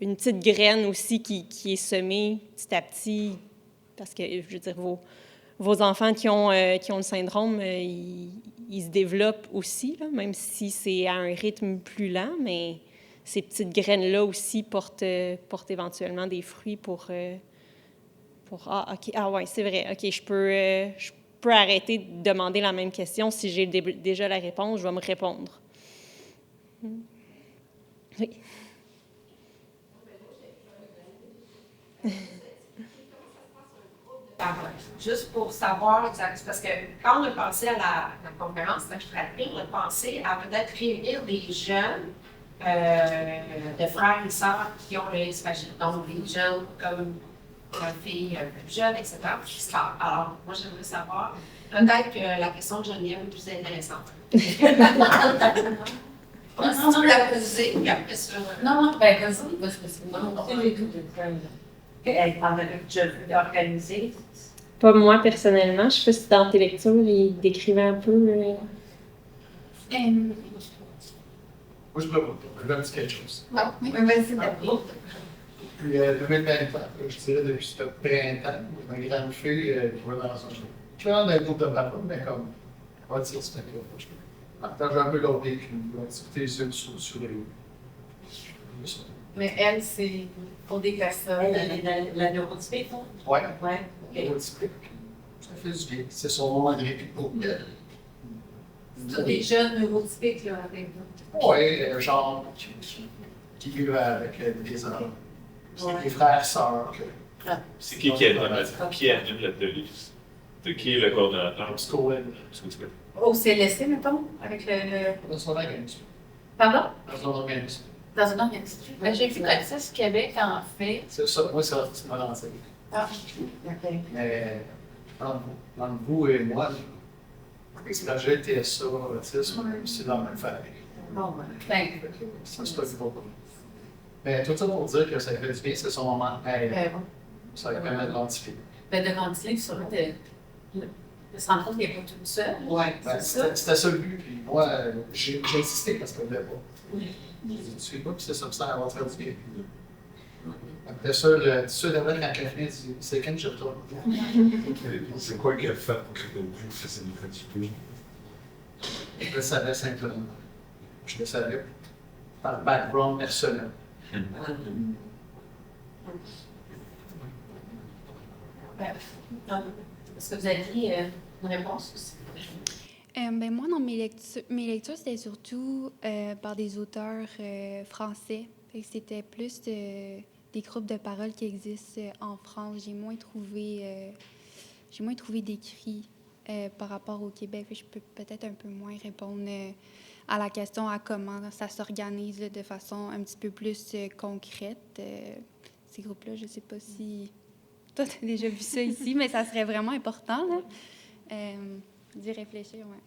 une petite graine aussi qui est semée petit à petit, parce que, je veux dire, vos enfants qui ont le syndrome, ils se développent aussi, là, même si c'est à un rythme plus lent, mais ces petites graines-là aussi portent éventuellement des fruits pour OK, ah ouais, c'est vrai, OK, je peux arrêter de demander la même question. Si j'ai déjà la réponse, je vais me répondre. Oui. Juste pour savoir, parce que quand on a pensé à la conférence de la fratrie, on a pensé à peut-être réunir des jeunes de frères et sœurs qui ont le spaghetti, donc des jeunes comme une fille plus jeune, etc. Alors, moi, j'aimerais savoir, peut-être que la question de Geneviève est plus intéressante. Non, ben, vas-y, parce que c'est organisé. Pas moi, personnellement. Je sais pas si dans tes lectures, il décrivait un peu... Moi, je peux un petit quelque chose. Oui, vas-y, David. Puis, 2024, je dirais depuis ce printemps, ma grande fille qui va dans un groupe de papa, mais comme, on va dire, c'est un groupe. Je partage un peu leur vécu, l'activité sur les. Mais elle, c'est pour des personnes. La neurotypique, hein? Ouais. Ouais. Neurotypique. Ça fait du bien. C'est son moment de répit pour elle. C'est des jeunes neurotypiques, là, avec vous. Ouais, genre, qui vivent avec des enfants. C'est des frères, sœurs. C'est qui anime l'atelier? De qui est le coordonnateur? Scowen. Au CLSC, mettons, avec le... Dans son organisme. Pardon? Dans son organisme. Dans un organisme. Ben, j'ai vu qu'Access Québec en fait. C'est ça, moi, c'est l'artiste lancé. Ah, OK. Mais entre vous et moi, j'ai TSA, autisme, c'est dans la même famille. Bon, ben. Ça, c'est pas du bon. Mais tout ça pour dire que ça fait du bien, c'est son moment. Hey, ça va permettre de ventiler. Ben, de ventiler, sur de se rendre compte qu'il n'est pas tout seul. Ouais, c'était ça le but. Puis moi, j'ai insisté parce qu'on ne voulait pas. J'ai dit, tu sais pas, puis c'est ça, ça va te faire du bien. Après ça, le dernier, quand quelqu'un dit, c'est quand je retourne. C'est quoi qu'il a fait pour que vous fassiez une fatiguée? Je le savais simplement. Je le savais. dans le background personnel. Est-ce que vous aviez une réponse aussi? Moi, dans mes lectures, c'était surtout par des auteurs français. Fait que c'était plus des groupes de paroles qui existent en France. J'ai moins trouvé d'écrits par rapport au Québec. Fait que je peux peut-être un peu moins répondre à la question à comment ça s'organise là, de façon un petit peu plus concrète. Ces groupes-là, je ne sais pas si toi, tu as déjà vu ça ici, mais ça serait vraiment important là, d'y réfléchir. Ouais.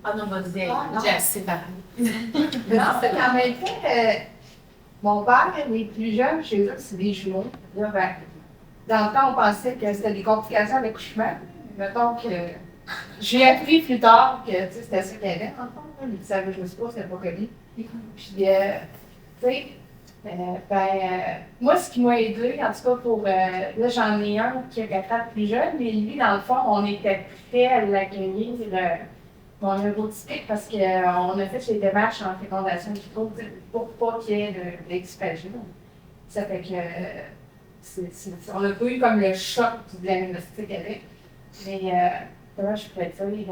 Ah non, vas-y, j'ai assez parlé. Non, c'est qu'en même temps, mon père, les plus jeunes, chez eux, c'est des jumeaux. Là, ben, dans le temps, on pensait que c'était des complications à l'accouchement. Mettons que j'ai appris plus tard que c'était ça qu'il y avait, en fond. Je ne savais juste pas, c'était pas connu. Puis, tu sais, moi, ce qui m'a aidé, en tout cas pour. Là, j'en ai un qui a 4 ans plus jeune, mais lui, dans le fond, on était prêts à l'accueillir. Mon neurotypique, parce qu'on a fait les démarches en fécondation du couple pour pas qu'il y ait d'expulsion. Ça fait que on n'a pas eu comme le choc du diagnostic avec. Mais comment je pourrais dire?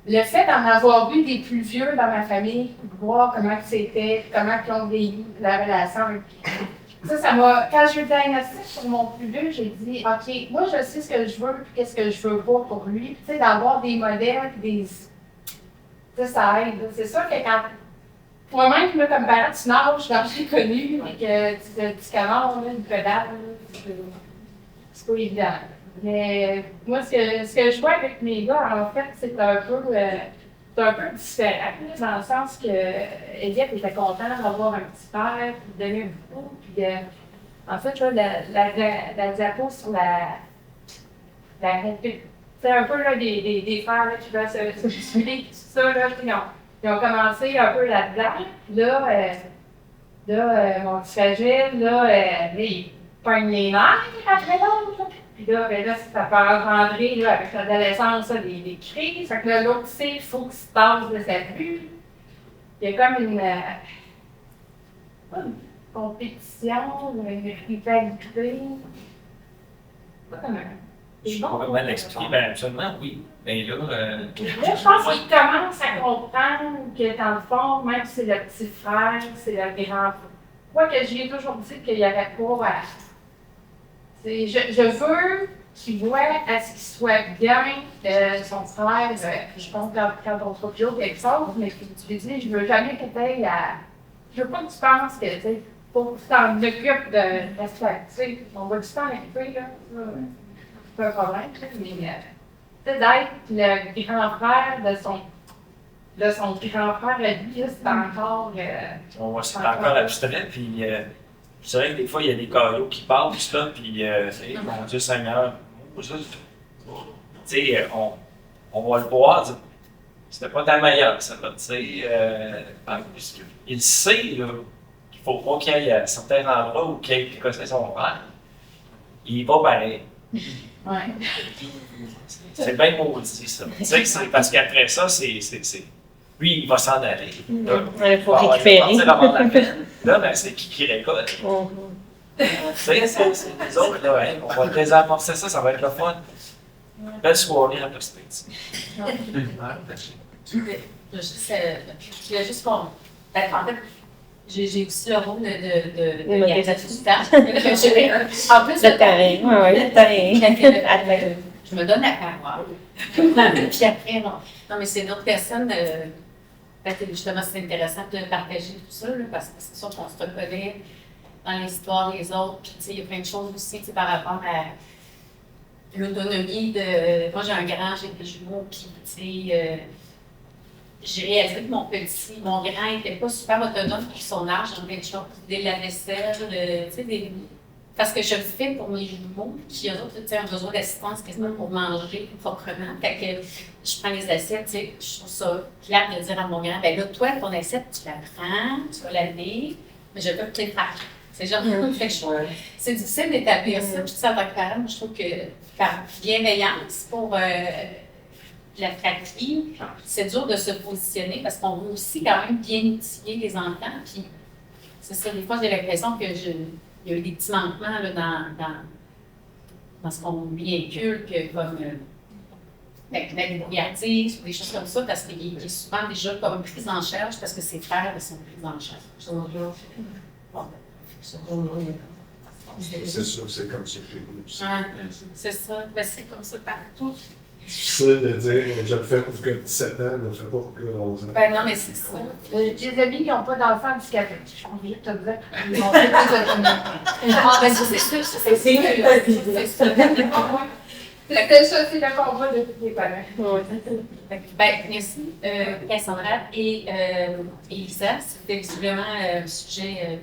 Le fait d'en avoir vu des plus vieux dans ma famille, de voir comment c'était, comment ils ont vécu la relation. Ça m'a. Quand j'ai eu le diagnostic pour mon plus vieux, j'ai dit OK, moi je sais ce que je veux, puis qu'est-ce que je veux pas pour lui. Tu sais, d'avoir des modèles, ça aide. C'est sûr que quand moi-même, comme parent, tu nages dans le connu et que tu commandes une pédale, c'est pas évident. Mais moi, ce que je vois avec mes gars, en fait, c'est un peu différent, dans le sens que Eliette était content d'avoir un petit père, puis de donner un coup. Puis, en fait, là, la diapo sur c'est un peu là, des frères là, qui veulent se jubiler, tout ça. Là, ils ont commencé un peu là-dedans. Là, mon petit fragile, là, il pogne les nerfs après l'autre. Puis là, ça peut engendrer là, avec l'adolescence des crises. Fait que là, l'autre sait qu'il faut qu'il se passe de sa vue. Il y a comme une compétition, une rivalité. Pas comme Je sais pas comment l'expliquer, bien absolument, oui. Mais là, là, je pense qu'il commence à comprendre que, dans le fond, même si c'est le petit frère, c'est le grand frère. Moi, que j'ai toujours dit qu'il n'y avait pas à. Je veux qu'il voit à ce qu'il soit bien son frère. Je pense que quand on sera plus haut quelque chose, mais tu lui dis, je veux jamais que tu ailles à. Je veux pas que tu penses que, tu sais, faut que tu t'en occupes de l'aspect. Tu sais, on va du temps l'occuper, là. C'est pas un problème, mais peut-être d'être le grand frère de son grand frère à lui, c'est encore. c'est encore abstrait, puis c'est vrai que des fois, il y a des caillots qui passent, là, puis mon Dieu Seigneur, tu sais, on va le voir, c'était pas ta meilleure, ça, là, tu sais, il sait, là, qu'il faut pas qu'il y ait à certains endroits où qu'il ait écouté son frère, il va pareil. Ouais. C'est bien maudit, ça. Tu sais que c'est parce qu'après ça, lui, il va s'en aller. Il faut récupérer. Là, ben, c'est qui récolte. Tu sais, c'est les autres, là, hein, on va désamorcer ça, ça va être le fun. Belle soirée à l'hospité. Je voulais juste qu'on. En fait, j'ai aussi le rôle de assistant. En plus, le terrain. Oui, le terrain. Je me donne la parole. Puis après, non, mais c'est d'autres personnes. Justement, c'est intéressant de partager tout ça, là, parce que c'est sûr qu'on se reconnaît dans l'histoire des autres. Puis, il y a plein de choses aussi par rapport à l'autonomie de. Moi, j'ai un grand, j'ai des jumeaux, puis, j'ai réalisé que mon grand n'était pas super autonome pour son âge dans plein de choses. Dès la vaisselle, parce que je le fais pour mes jumeaux, qui eux autres ont besoin d'assistance quasiment pour manger proprement. Fait que je prends les assiettes, je trouve ça clair de dire à mon grand, ben là, toi, ton assiette, tu la prends, tu vas la laver, mais je peux te les faire. C'est genre, c'est difficile d'établir ça. Puis en tant que parent, je trouve que par bienveillance pour la fratrie, c'est dur de se positionner parce qu'on veut aussi quand même bien outiller les enfants. Puis c'est ça, des fois, j'ai l'impression qu'il y a eu des petits manquements là, dans ce qu'on véhicule, que comme la bibliatrice ou des choses comme ça, parce qu'il est souvent déjà comme pris en charge parce que ses frères sont pris en charge. C'est sûr, c'est comme ça chez nous. C'est ça, ben, c'est comme ça partout. C'est difficile de dire, je le fais pour que 17 ans, je le fais pas pour que 11 ans. Ben non, mais c'est ça. J'ai des amis qui n'ont pas d'enfants handicapés. J'ai envie de te dire. Ils vont être plus autonomes. Ah, ben ça, c'est sûr. C'est sûr. La seule chose, c'est le combat de tous les parents. Ben, merci, Cassandra et Elisa. C'était visiblement un sujet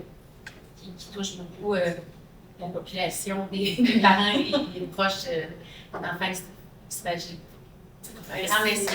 qui touche beaucoup la population des parents et des proches d'enfants fragiles. Un grand merci.